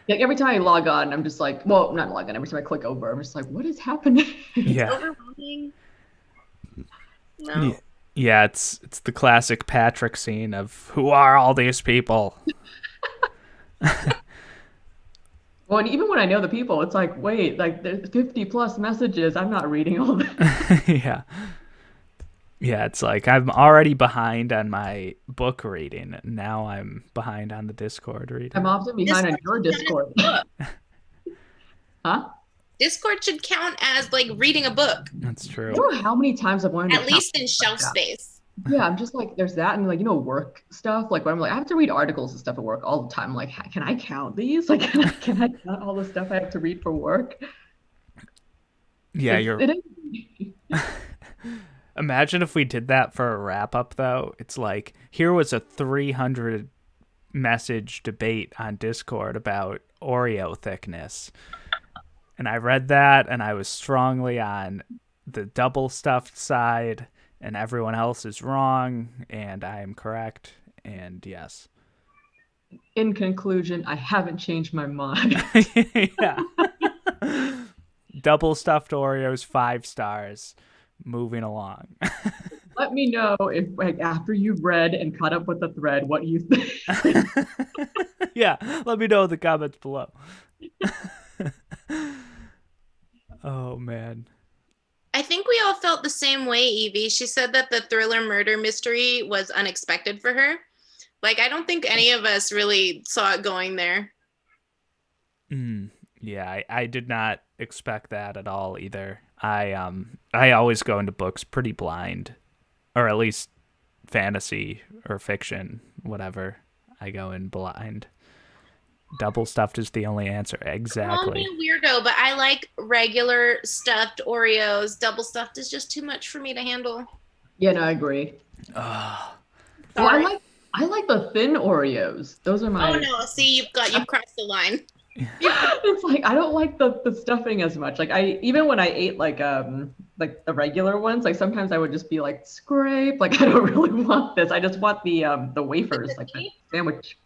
Like every time I log on, I'm just like, well, not log on, every time I click over, I'm just like, what is happening? Yeah. It's overwhelming. No. Yeah, it's the classic Patrick scene of who are all these people? Well, and even when I know the people, it's like, wait, like there's 50 plus messages. I'm not reading all that. Yeah. Yeah, it's like I'm already behind on my book reading. Now I'm behind on the Discord reading. I'm often behind on your Discord. Huh? Discord should count as like reading a book. That's true. I don't know how many times I've wanted to At least in Shelf Space. Yeah, I'm just like, there's that, and like, work stuff. Like when I'm like, I have to read articles and stuff at work all the time. I'm like, can I count these? Like, can I count all the stuff I have to read for work? Yeah, Imagine if we did that for a wrap up, though. It's like, here was a 300 message debate on Discord about Oreo thickness. And I read that, and I was strongly on the double stuffed side, and everyone else is wrong, and I am correct. And yes. In conclusion, I haven't changed my mind. Yeah. Double stuffed Oreos, 5 stars. Moving along. Let me know if, like, after you've read and caught up with the thread, what you think. Yeah, let me know in the comments below. Oh, man. I think we all felt the same way, Evie. She said that the thriller murder mystery was unexpected for her. Like, I don't think any of us really saw it going there. Yeah, I did not expect that at all either. I always go into books pretty blind, or at least fantasy or fiction, whatever. I go in blind. Double stuffed is the only answer. Exactly. I'm a weirdo, but I like regular stuffed Oreos. Double stuffed is just too much for me to handle. Yeah, no, I agree. Oh. Well, I like the thin Oreos. Those are my. Oh no! See, you've crossed the line. It's like I don't like the stuffing as much. Like even when I ate like the regular ones, like sometimes I would just be like scrape. Like I don't really want this. I just want the wafers, like the sandwich.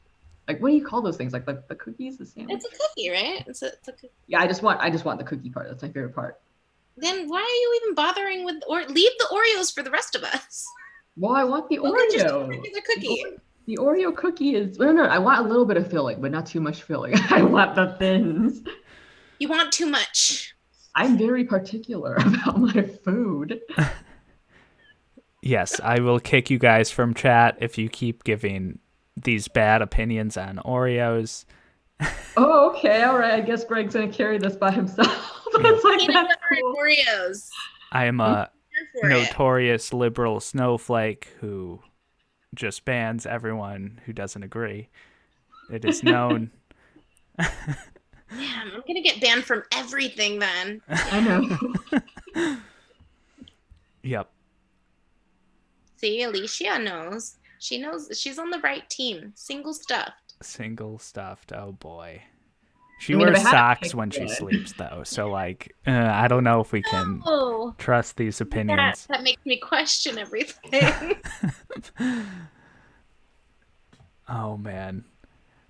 Like what do you call those things? Like the cookies, the sandwich. It's a cookie, right? It's a cookie. Yeah, I just want the cookie part. That's my favorite part. Then why are you even bothering with or leave the Oreos for the rest of us? Well, I want the Just Oreo. a cookie. The Oreo cookie is no. I want a little bit of filling, but not too much filling. I want the thins. You want too much. I'm very particular about my food. Yes, I will kick you guys from chat if you keep giving these bad opinions on Oreos. Oh, okay, all right. I guess Greg's gonna carry this by himself. It's like Peanut that's butter cool. Oreos. I am a Here for it. notorious liberal snowflake who just bans everyone who doesn't agree. It is known. Damn, I'm gonna get banned from everything then. I know. Yep. See, Alicia knows. She knows she's on the right team. Single stuffed. Single stuffed. Oh boy. She I mean, if wears I had to socks pick when she one. sleeps, though. So, like, I don't know if we can Oh, trust these opinions. that makes me question everything. Oh man,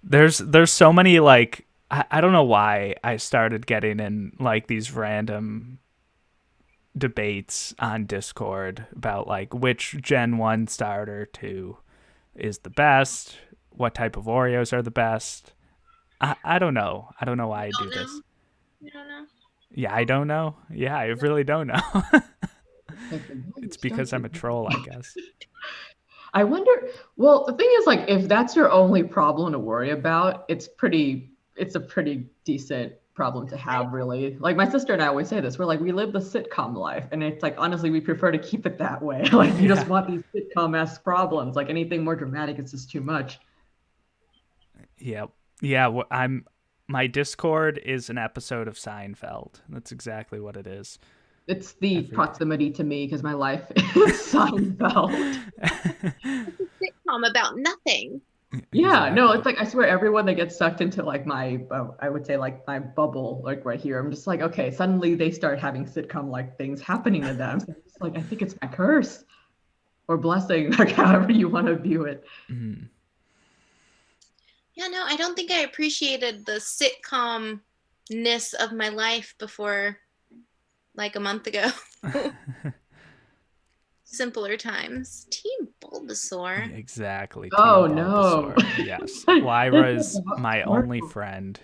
there's so many, like, I don't know why I started getting in like these random debates on Discord about like which Gen 1 starter to is the best, what type of Oreos are the best. I don't know. I don't know why I do this. You don't know? Yeah, I don't know. Yeah, I really don't know. Like, It's because I'm a troll, I guess. I wonder. Well, the thing is, like, if that's your only problem to worry about, it's a pretty decent problem to have, really. Like, my sister and I always say this. We're like, we live the sitcom life, and it's like, honestly, we prefer to keep it that way. Like, you just want these sitcom-esque problems. Like, anything more dramatic, it's just too much. Yep. Yeah, my Discord is an episode of Seinfeld. That's exactly what it is. It's the proximity to me because my life is Seinfeld. It's a sitcom about nothing. Yeah, no, it's like I swear everyone that gets sucked into like my, I would say like my bubble, like right here, I'm just like, okay, suddenly they start having sitcom-like things happening to them. So I'm just like, I think it's my curse or blessing, like however you want to view it. Mm. Yeah, no, I don't think I appreciated the sitcom-ness of my life before like a month ago. Simpler times. Team Bulbasaur. Exactly. Oh, Team no. Bulbasaur. Yes. Lyra's my only friend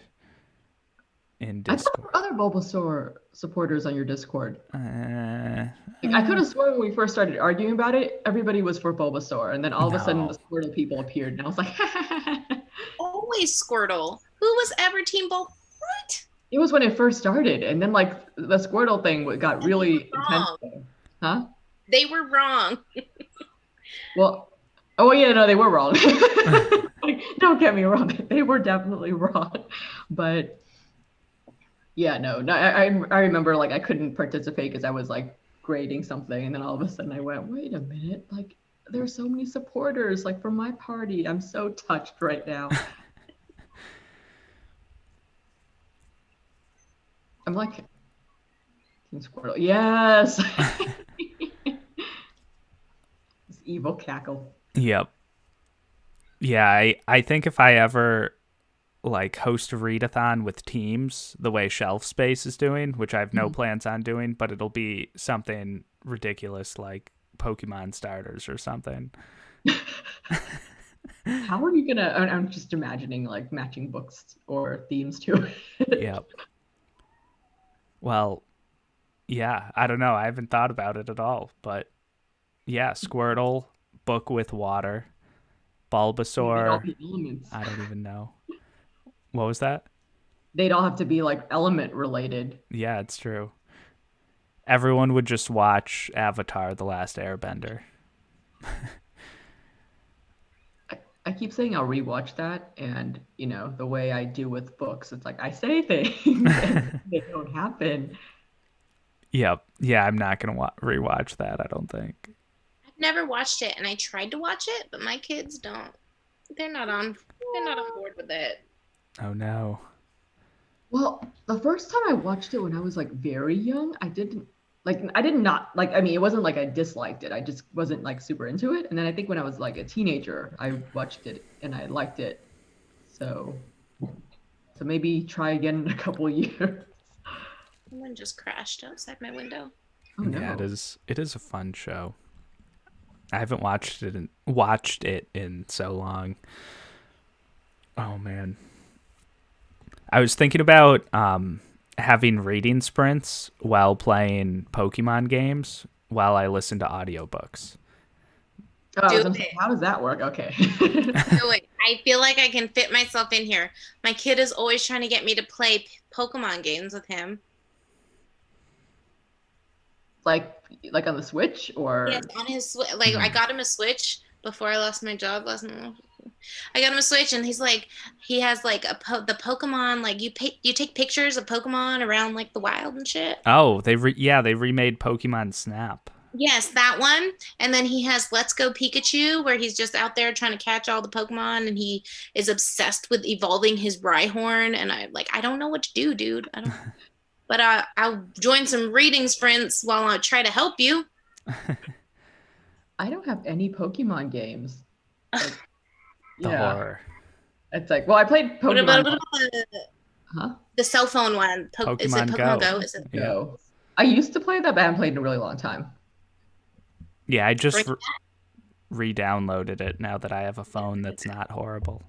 in I thought Discord. there were other Bulbasaur supporters on your Discord. Like, I Uh, could have sworn when we first started arguing about it, everybody was for Bulbasaur, and then all of a sudden No. the Squirtle people appeared, and I was like, Always Squirtle. Who was ever Team Bulbasaur? What? it was when it first started, and then like the Squirtle thing got really intense. Wrong. Huh? They were wrong. Well, oh yeah, no, they were wrong. Like, don't get me wrong, they were definitely wrong, but yeah, no, I remember like I couldn't participate because I was like grading something, and then all of a sudden I went, wait a minute, like there are so many supporters like from my party. I'm so touched right now. I'm like, Team Squirtle, yes. This evil cackle. Yep. Yeah, I think if I ever like host a readathon with teams the way Shelf Space is doing, which I have no plans on doing, but it'll be something ridiculous like Pokemon starters or something. How are you gonna? I'm just imagining like matching books or themes to it. Yep. Well, yeah, I don't know. I haven't thought about it at all, but yeah, Squirtle, book with water, They'd all Bulbasaur. be elements. I don't even know. What was that? They'd all have to be like element related. Yeah, it's true. Everyone would just watch Avatar: The Last Airbender. I keep saying I'll rewatch that, and you know the way I do with books, it's like I say things and they don't happen. Yep. Yeah, I'm not gonna rewatch that. I don't think. I've never watched it, and I tried to watch it, but my kids don't. They're not on board with it. Oh no. Well, the first time I watched it when I was like very young, I did not like, I mean, it wasn't like I disliked it. I just wasn't like super into it. And then I think when I was like a teenager, I watched it and I liked it. So maybe try again in a couple years. Someone just crashed outside my window. Oh no. Yeah, it is a fun show. I haven't watched it in so long. Oh man. I was thinking about having reading sprints while playing Pokemon games while I listen to audiobooks. Oh, I Do was gonna say, it. how does that work? Okay. Do it. I feel like I can fit myself in here. My kid is always trying to get me to play Pokemon games with him. like like on the Switch Yes, or on his like I Mm. got him a Switch before I lost my job last month. I got him a Switch, and he's like, he has like the Pokemon, like you take pictures of Pokemon around like the wild and shit. Oh, they remade Pokemon Snap. Yes, that one. And then he has Let's Go Pikachu, where he's just out there trying to catch all the Pokemon, and he is obsessed with evolving his Rhyhorn. And I don't know what to do, dude. I don't. But I'll join some reading sprints while I try to help you. I don't have any Pokemon games. Like, The yeah, horror. it's like, well, I played What about, Pokemon. the, Huh? the cell phone one? Is it Pokemon Pokemon Go. Go? Is it? Yeah. Go. I used to play that, but I haven't played in a really long time. Yeah, I just Bring re-downloaded it now that I have a phone that's not horrible.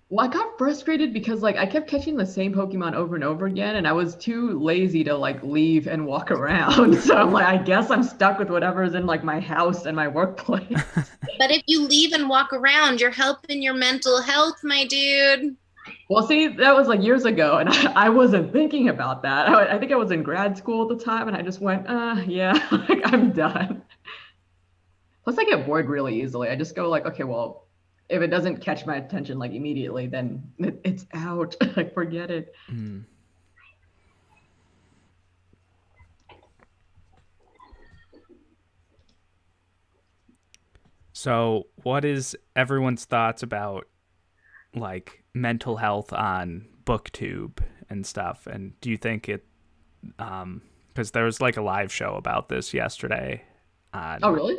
Well, I got frustrated because like I kept catching the same Pokemon over and over again, and I was too lazy to like leave and walk around. So I'm like, I guess I'm stuck with whatever's in like my house and my workplace. But if you leave and walk around, you're helping your mental health, my dude. Well, see, that was like years ago, and I wasn't thinking about that. I think I was in grad school at the time, and I just went, yeah, like I'm done. Plus, I get bored really easily. I just go like, okay, well, if it doesn't catch my attention like immediately, then it's out. Like, forget it. Mm. So, what is everyone's thoughts about like mental health on BookTube and stuff? And do you think it? Because there was like a live show about this yesterday. On, Oh, really?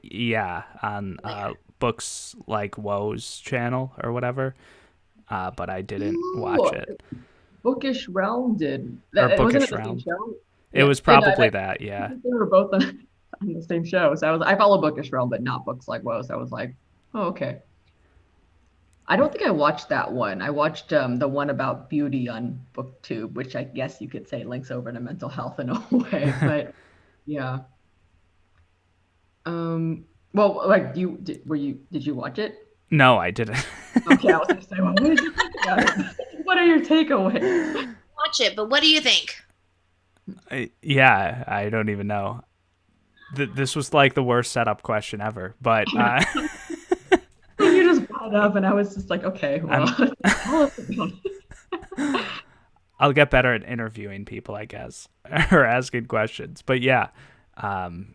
yeah, on Books Like Woe's channel or whatever. But I didn't watch it. Bookish Realm did. Or It wasn't Bookish it the same Realm. show? It was Yeah, no, probably that, yeah. they were both on the same show. So I follow Bookish Realm, but not Books Like Woe. So I was like, oh, okay. I don't think I watched that one. I watched the one about beauty on BookTube, which I guess you could say links over to mental health in a way. But yeah. Well, like did you watch it? No, I didn't. Okay, I was gonna say, well, what did you think about it? What are your takeaways? Watch it, but what do you think? Yeah, I don't even know. This was like the worst setup question ever, but You just brought it up, and I was just like, okay, well, tell us about it. I'll get better at interviewing people, I guess, or asking questions. But yeah, Well,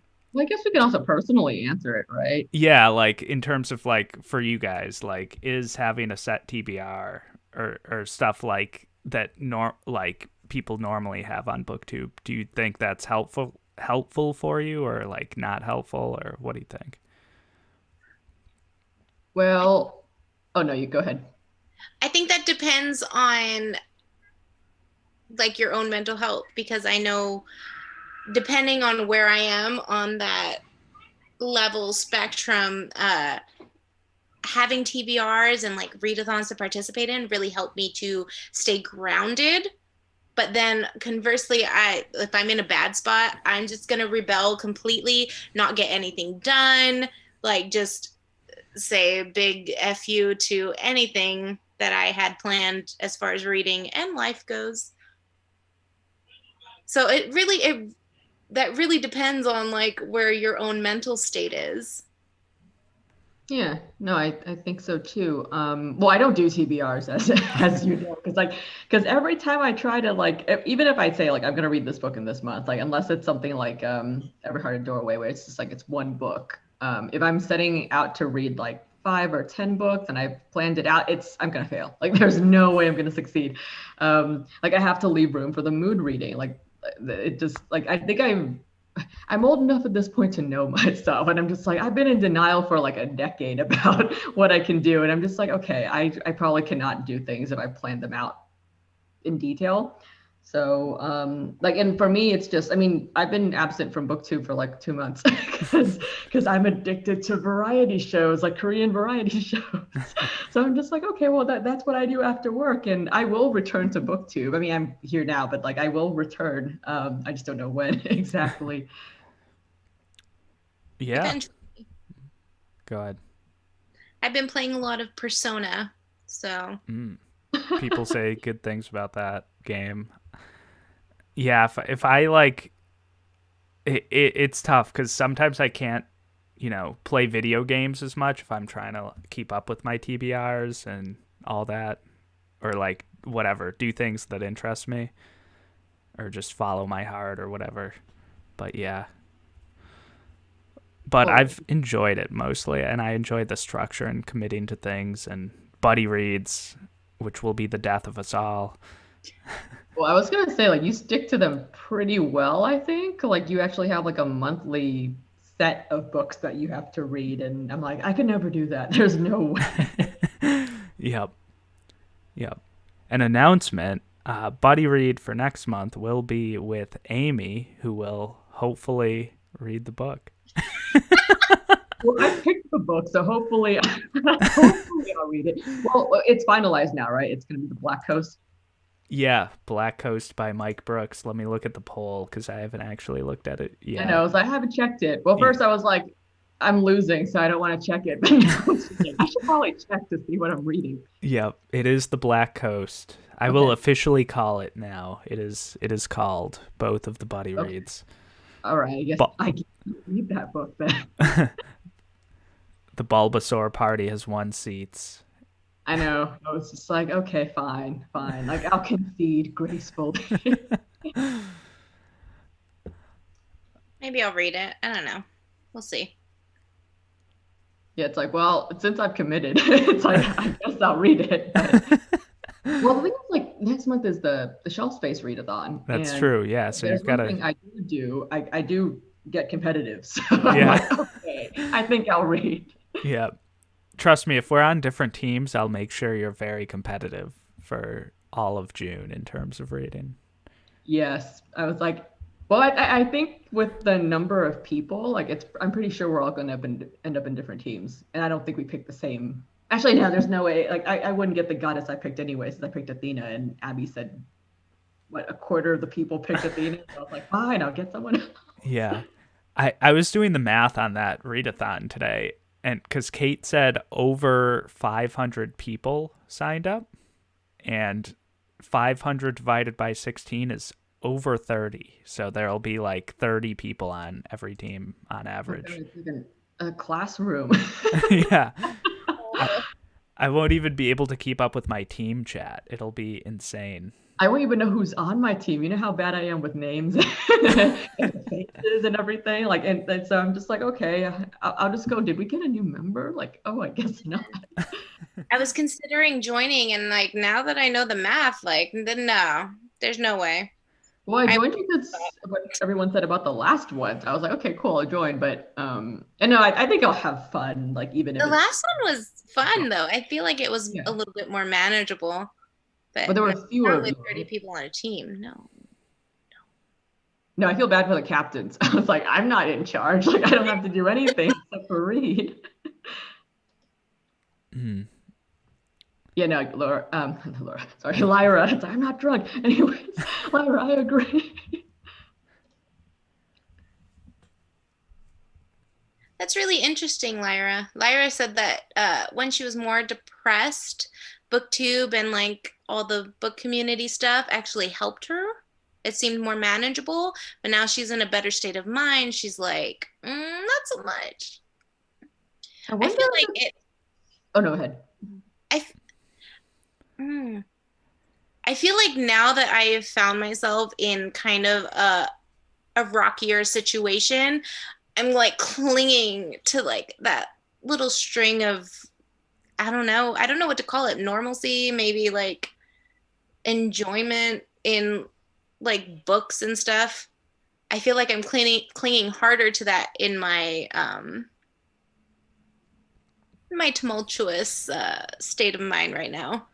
I guess we can also personally answer it, right? yeah, like in terms of like for you guys, like is having a set TBR or stuff like that like people normally have on BookTube. Do you think that's helpful for you, or like not helpful, or what do you think? Well, oh no, you go ahead. I think that depends on like your own mental health, because I know depending on where I am on that level spectrum, having TBRs and like readathons to participate in really helped me to stay grounded. But then conversely, if I'm in a bad spot, I'm just gonna rebel completely, not get anything done, like just say a big F you to anything that I had planned as far as reading and life goes. So that really depends on like where your own mental state is. Yeah, no, I think so too. Well, I don't do TBRs as you know, because every time I try to like, even if I say like I'm gonna read this book in this month, like unless it's something like Every Heart a Doorway, where it's just like it's one book. If I'm setting out to read like 5 or 10 books and I've planned it out, I'm gonna fail. Like there's no way I'm gonna succeed. Like I have to leave room for the mood reading. Like it just like I think I'm old enough at this point to know myself, and I'm just like I've been in denial for like a decade about what I can do, and I'm just like, okay, I probably cannot do things if I plan them out in detail. So like, and for me it's just, I mean, I've been absent from BookTube for like 2 months because I'm addicted to variety shows, like Korean variety shows. So I'm just like, okay, well that's what I do after work, and I will return to BookTube. I mean, I'm here now, but like I will return. I just don't know when exactly. Yeah. Eventually. Go ahead. I've been playing a lot of Persona, so People say good things about that game. Yeah, if I like it's tough because sometimes I can't, play video games as much if I'm trying to keep up with my TBRs and all that, or like whatever, do things that interest me, or just follow my heart or whatever. But yeah, but I've enjoyed it mostly, and I enjoyed the structure and committing to things and buddy reads, which will be the death of us all. Well, I was gonna say, like, you stick to them pretty well, I think. Like, you actually have like a monthly set of books that you have to read, and I'm like, I could never do that. There's no way. Yep. An announcement, buddy read for next month will be with Amy, who will hopefully read the book. Well, I picked the book, so hopefully I'll read it. Well, it's finalized now, right? It's gonna be The Black Coast. Yeah, Black Coast by Mike Brooks. Let me look at the poll because I haven't actually looked at it yet. I know, I haven't checked it. Well, first I was like, I'm losing, so I don't want to check it. But now I should probably check to see what I'm reading. Yep, it is The Black Coast. I will officially call it now. It is called both of the buddy reads. All right, I guess I can read that book then. The Bulbasaur party has won seats. I know. I was just like, okay, fine. Like, I'll concede gracefully. maybe I'll read it. I don't know. We'll see. Yeah, it's like, well, since I've committed, it's like, I guess I'll read it. But... Well, the thing is, like, next month is the Shelf Space Readathon. That's true, yeah. So you've got to... I do get competitive. So I'm like, okay, I think I'll read. Yeah. Trust me, if we're on different teams, I'll make sure you're very competitive for all of June in terms of reading. Yes. I was like, well, I think with the number of people, like, I'm pretty sure we're all going to end up in different teams. And I don't think we picked the same. Actually, no, there's no way. Like, I wouldn't get the goddess I picked anyway, since I picked Athena, and Abby said, what, a quarter of the people picked Athena? So I was like, fine, I'll get someone else. Yeah. I was doing the math on that readathon today, and because Kate said over 500 people signed up, and 500 divided by 16 is over 30. So there'll be like 30 people on every team on average. It's like a classroom. Yeah. I won't even be able to keep up with my team chat. It'll be insane. I won't even know who's on my team. You know how bad I am with names and faces and everything. Like, and so I'm just like, okay, I'll just go. Did we get a new member? Like, oh, I guess not. I was considering joining, and like, now that I know the math, like, then no, there's no way. Well, I joined because what everyone said about the last one. I was like, okay, cool, I'll join. But and no, I think I'll have fun. Like, even if the last one was fun though. I feel like it was a little bit more manageable. But there were fewer. 30 people on a team. No, I feel bad for the captains. I was like, I'm not in charge. Like, I don't have to do anything except for read. Yeah, no, Lyra. Sorry, I'm not drunk. Anyways, Lyra, I agree. That's really interesting, Lyra. Lyra said that when she was more depressed, BookTube and like all the book community stuff actually helped her. It seemed more manageable, but now she's in a better state of mind. She's like, not so much. I feel like it. Oh, no, go ahead. I feel like now that I have found myself in kind of a rockier situation, I'm like clinging to like that little string of, I don't know what to call it, normalcy, maybe like enjoyment in like books and stuff. I feel like I'm clinging harder to that in my tumultuous state of mind right now.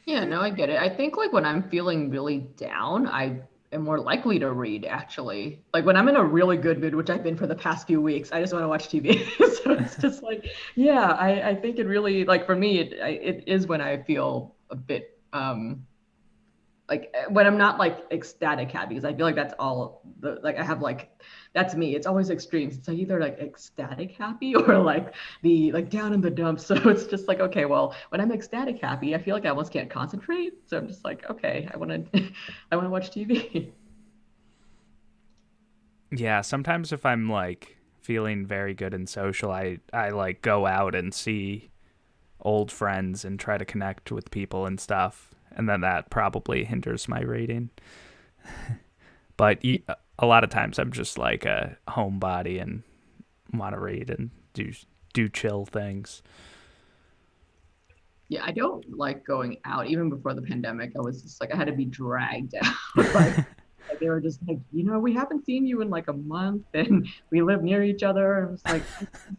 Yeah, no, I get it. I think like when I'm feeling really down, I am more likely to read, actually. Like when I'm in a really good mood, which I've been for the past few weeks, I just want to watch TV. So it's just like, yeah, I think it really, like for me, it is when I feel a bit like when I'm not like ecstatic happy, because I feel like that's all the like I have like that's me. It's always extremes. It's like either like ecstatic happy or like the like down in the dumps. So it's just like, okay, well, when I'm ecstatic happy, I feel like I almost can't concentrate. So I'm just like, okay, I want to I want to watch TV. Yeah, sometimes if I'm like feeling very good and social, I like go out and see old friends and try to connect with people and stuff, and then that probably hinders my reading. But a lot of times I'm just like a homebody and want to read and do chill things. Yeah, I don't like going out. Even before the pandemic, I was just like I had to be dragged out. Like they were just like, we haven't seen you in like a month, and we live near each other. And it's like,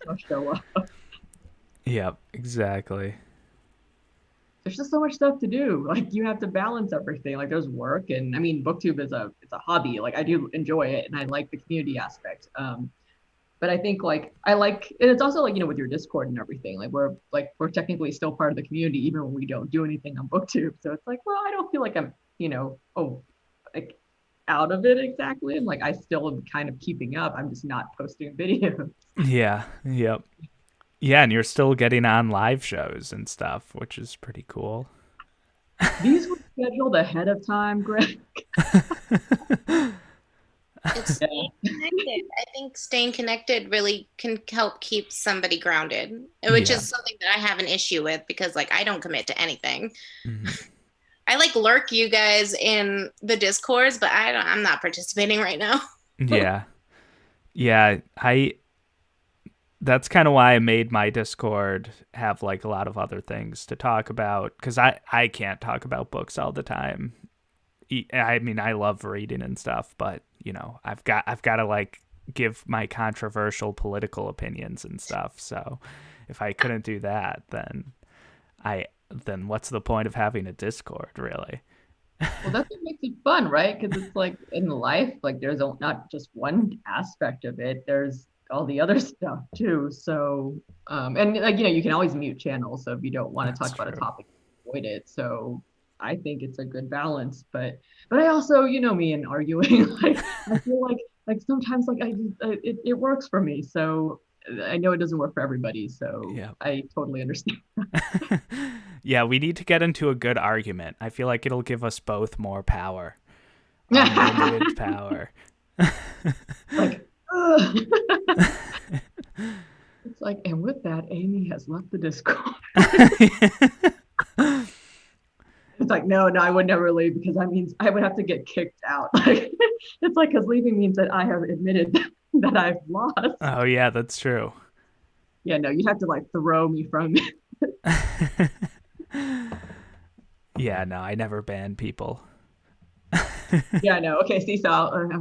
I'll show up. Yep, exactly. There's just so much stuff to do. Like you have to balance everything. Like there's work, and I mean, booktube is a hobby. Like I do enjoy it, and I like the community aspect. But I think like I like, and it's also like with your Discord and everything. Like we're technically still part of the community even when we don't do anything on booktube. So it's like, well, I don't feel like I'm like out of it exactly, and like I still am kind of keeping up. I'm just not posting videos. Yeah, yep. Yeah, and you're still getting on live shows and stuff, which is pretty cool. These were scheduled ahead of time, Greg. It's staying connected. I think staying connected really can help keep somebody grounded, which Yeah. is something that I have an issue with because like I don't commit to anything. Mm-hmm. I like lurk you guys in the discourse, but I'm not participating right now. Yeah. Yeah, that's kind of why I made my Discord have like a lot of other things to talk about, because I can't talk about books all the time. I mean, I love reading and stuff, but I've got to like give my controversial political opinions and stuff. So if I couldn't do that, then what's the point of having a Discord, really? Well, that's what makes it fun, right? Because it's like in life, like there's not just one aspect of it. There's all the other stuff too. So, and like you can always mute channels. So if you don't want to That's talk about true. a topic, avoid it. So I think it's a good balance. But I also, me and arguing, like I feel like sometimes like it works for me. So I know it doesn't work for everybody. So Yeah. I totally understand. Yeah, we need to get into a good argument. I feel like it'll give us both more power. Unlimited power. Like, it's like, and with that, Amy has left the Discord. It's like, no, I would never leave because that means I would have to get kicked out. Like, it's like, because leaving means that I have admitted that I've lost. Oh, yeah, that's true. Yeah, no, you'd have to like throw me from it. Yeah, no, I never ban people. Yeah, no. Okay, see, so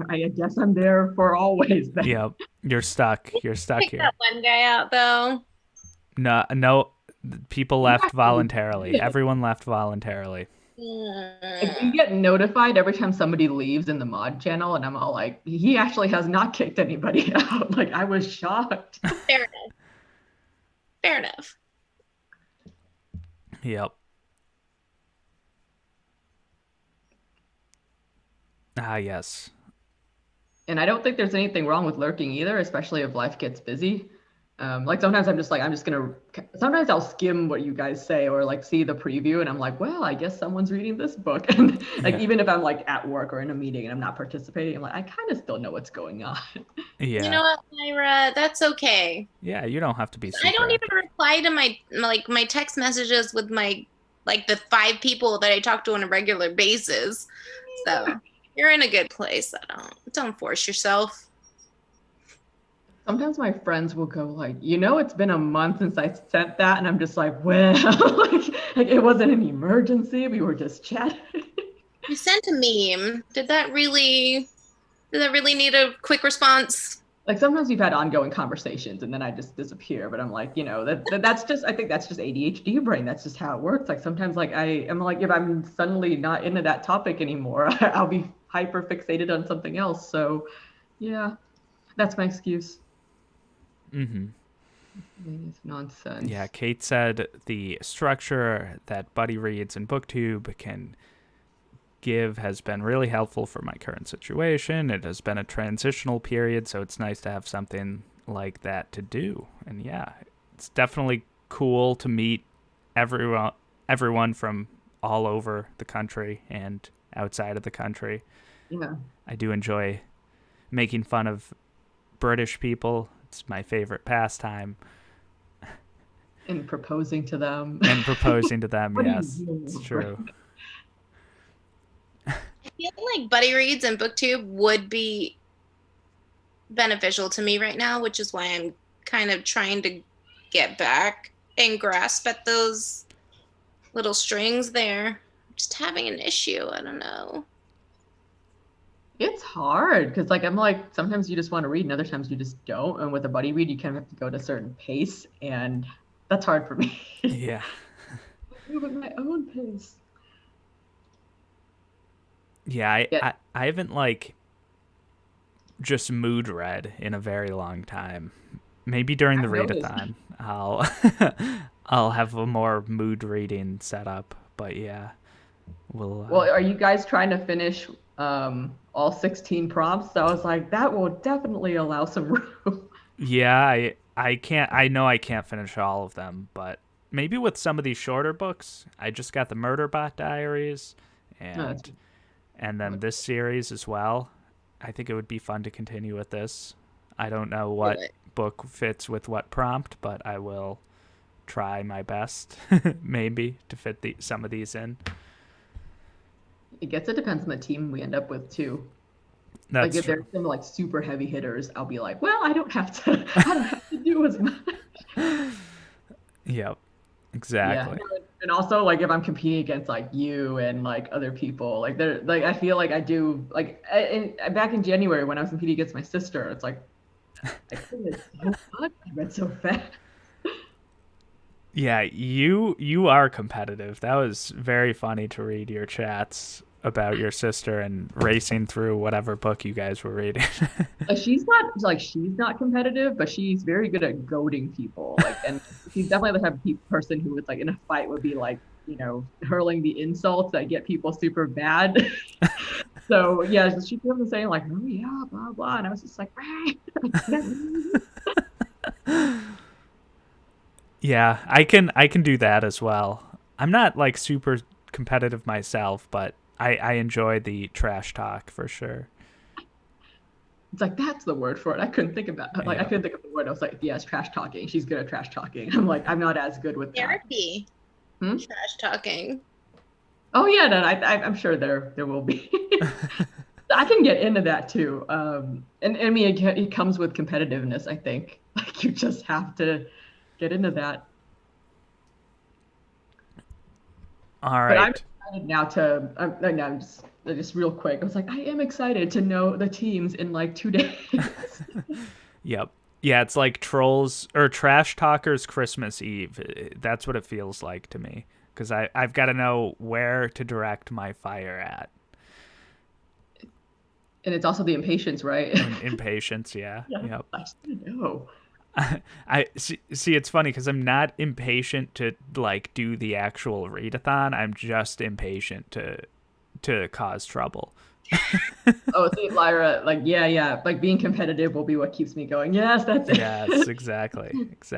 I guess I'm there for always then. Yep, you're stuck. You're stuck Pick here. that one guy out though. No, people left actually voluntarily. did. Everyone left voluntarily. Like, you get notified every time somebody leaves in the mod channel, and I'm all like, he actually has not kicked anybody out. Like, I was shocked. Fair enough. Fair enough. Yep. Ah, yes. And I don't think there's anything wrong with lurking either, especially if life gets busy. Like sometimes I'm just like, sometimes I'll skim what you guys say or like see the preview and I'm like, well, I guess someone's reading this book. And like, even if I'm like at work or in a meeting and I'm not participating, I'm like, I kind of still know what's going on. Yeah. You know what, Myra? That's okay. Yeah, you don't have to be super I don't even active. reply to my text messages with my the 5 people that I talk to on a regular basis. So you're in a good place. Don't force yourself. Sometimes my friends will go like, it's been a month since I sent that. And I'm just like, well, like it wasn't an emergency. We were just chatting. You sent a meme. Did that really need a quick response? Like sometimes we've had ongoing conversations and then I just disappear, but I'm like, that's just, I think that's just ADHD brain. That's just how it works. Like sometimes like I am like, if I'm suddenly not into that topic anymore, I'll be hyper fixated on something else. So yeah, that's my excuse. Mm-hmm. It's nonsense. Yeah, Kate said the structure that Buddy reads in BookTube can give has been really helpful for my current situation. It has been a transitional period, so it's nice to have something like that to do. And yeah, it's definitely cool to meet everyone from all over the country and outside of the country. Yeah. I do enjoy making fun of British people. It's my favorite pastime. And proposing to them. And proposing to them, What do you yes. do? It's true. I feel like buddy reads and booktube would be beneficial to me right now, which is why I'm kind of trying to get back and grasp at those little strings there. Just having an issue. I don't know. It's hard because like I'm like sometimes you just want to read and other times you just don't. And with a buddy read, you kind of have to go at a certain pace, and that's hard for me. Yeah. Move at my own pace. Yeah, I haven't like just mood read in a very long time. Maybe during the readathon, I'll have a more mood reading setup. But yeah, we'll. Well, are you guys trying to finish all 16 prompts? I was like, that will definitely allow some room. Yeah, I can't. I know I can't finish all of them, but maybe with some of these shorter books. I just got the Murderbot Diaries, and then this series as well. I think it would be fun to continue with this. I don't know what book fits with what prompt, but I will try my best maybe to fit some of these in. I guess it depends on the team we end up with too. That's like if true. there's some like super heavy hitters, I'll be like, well, I don't have to do as much. Yep, exactly. Yeah. And also like if I'm competing against like you and like other people, like they're like I feel like I do like back in January when I was competing against my sister, it's like I read so much, I read so fast. Yeah, you are competitive. That was very funny to read your chats about your sister and racing through whatever book you guys were reading. She's not competitive, but she's very good at goading people. Like, and she's definitely the type of person who would like in a fight would be like, you know, hurling the insults that get people super bad. So yeah, she kept on saying like, oh yeah, blah blah, and I was just like, Yeah, I can do that as well. I'm not like super competitive myself, but I enjoy the trash talk for sure. It's like that's the word for it. I couldn't think about like I couldn't think of the word. I was like, yeah, it's trash talking. She's good at trash talking. I'm like, I'm not as good with therapy. Trash talking. Oh yeah, no, I'm sure there will be. I can get into that too. And I mean, it comes with competitiveness. I think like you just have to get into that. All right. But I'm excited now to. I'm just real quick. I was like, I am excited to know the teams in like 2 days. Yep. Yeah, it's like Trolls or Trash Talkers Christmas Eve. That's what it feels like to me because I've got to know where to direct my fire at. And it's also the impatience, right? Impatience, yeah. Yep. I know. I see. It's funny because I'm not impatient to like do the actual readathon. I'm just impatient to cause trouble. Oh, see, Lyra, like yeah, like being competitive will be what keeps me going. Yes, that's it. Yes, exactly.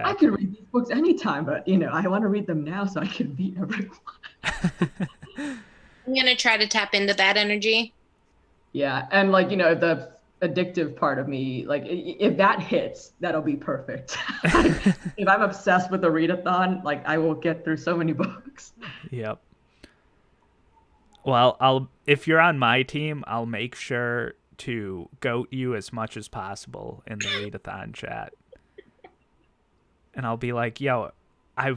I can read these books anytime, but you know, I want to read them now so I can beat everyone. I'm gonna try to tap into that energy. Yeah, and like you know, the addictive part of me, like if that hits, that'll be perfect. Like, if I'm obsessed with the readathon, like I will get through so many books. Yep. Well, if you're on my team, I'll make sure to goat you as much as possible in the readathon chat. And I'll be like, yo, my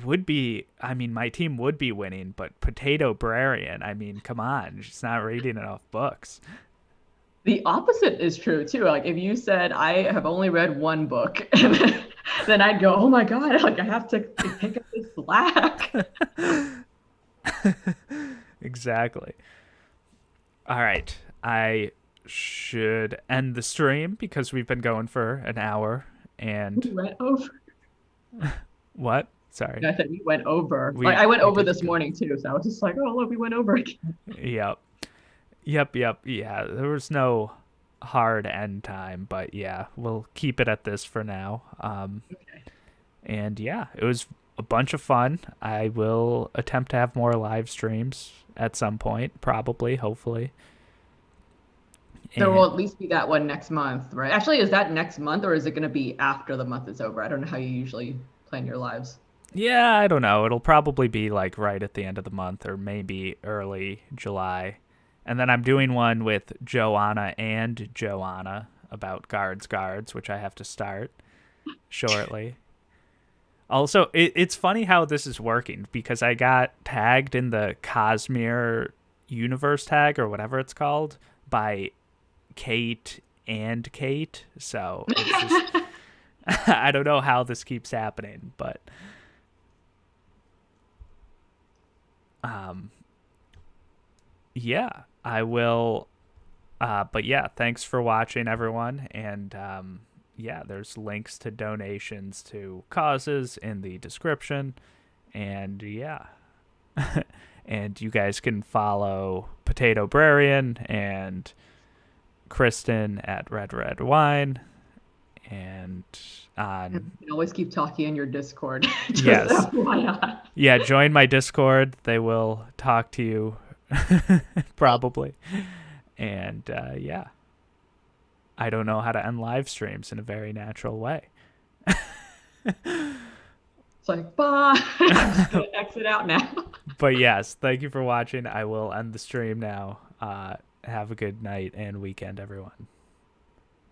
team would be winning, but Potato Brarian, I mean, come on, she's not reading enough books. The opposite is true too. Like if you said I have only read one book, then I'd go, oh my god, like I have to pick up this slack. Exactly. All right, I should end the stream because we've been going for an hour and we went over. What? Sorry. I said we went over. I went over this morning too, so I was just like, oh look, we went over again. Yep. Yep, yep, yeah. There was no hard end time, but yeah, we'll keep it at this for now. And yeah, it was a bunch of fun. I will attempt to have more live streams at some point, probably, hopefully. There will And at least be that one next month, right? Actually, is that next month or is it going to be after the month is over? I don't know how you usually plan your lives. yeah, I don't know. It'll probably be like right at the end of the month or maybe early July. And then I'm doing one with Joanna and Joanna about guards, which I have to start shortly. Also, it's funny how this is working because I got tagged in the Cosmere universe tag or whatever it's called by Kate and Kate. So it's just, I don't know how this keeps happening, but yeah, I will. But yeah, thanks for watching, everyone. And yeah, there's links to donations to causes in the description. And yeah. And you guys can follow Potato Brarian and Kristen at Red Wine. And on. You can always keep talking in your Discord. Yes. FYI. Yeah, join my Discord. They will talk to you probably. And yeah, I don't know how to end live streams in a very natural way. It's like, bye. I'm just going to exit out now. But yes, thank you for watching. I will end the stream now. Have a good night and weekend, everyone.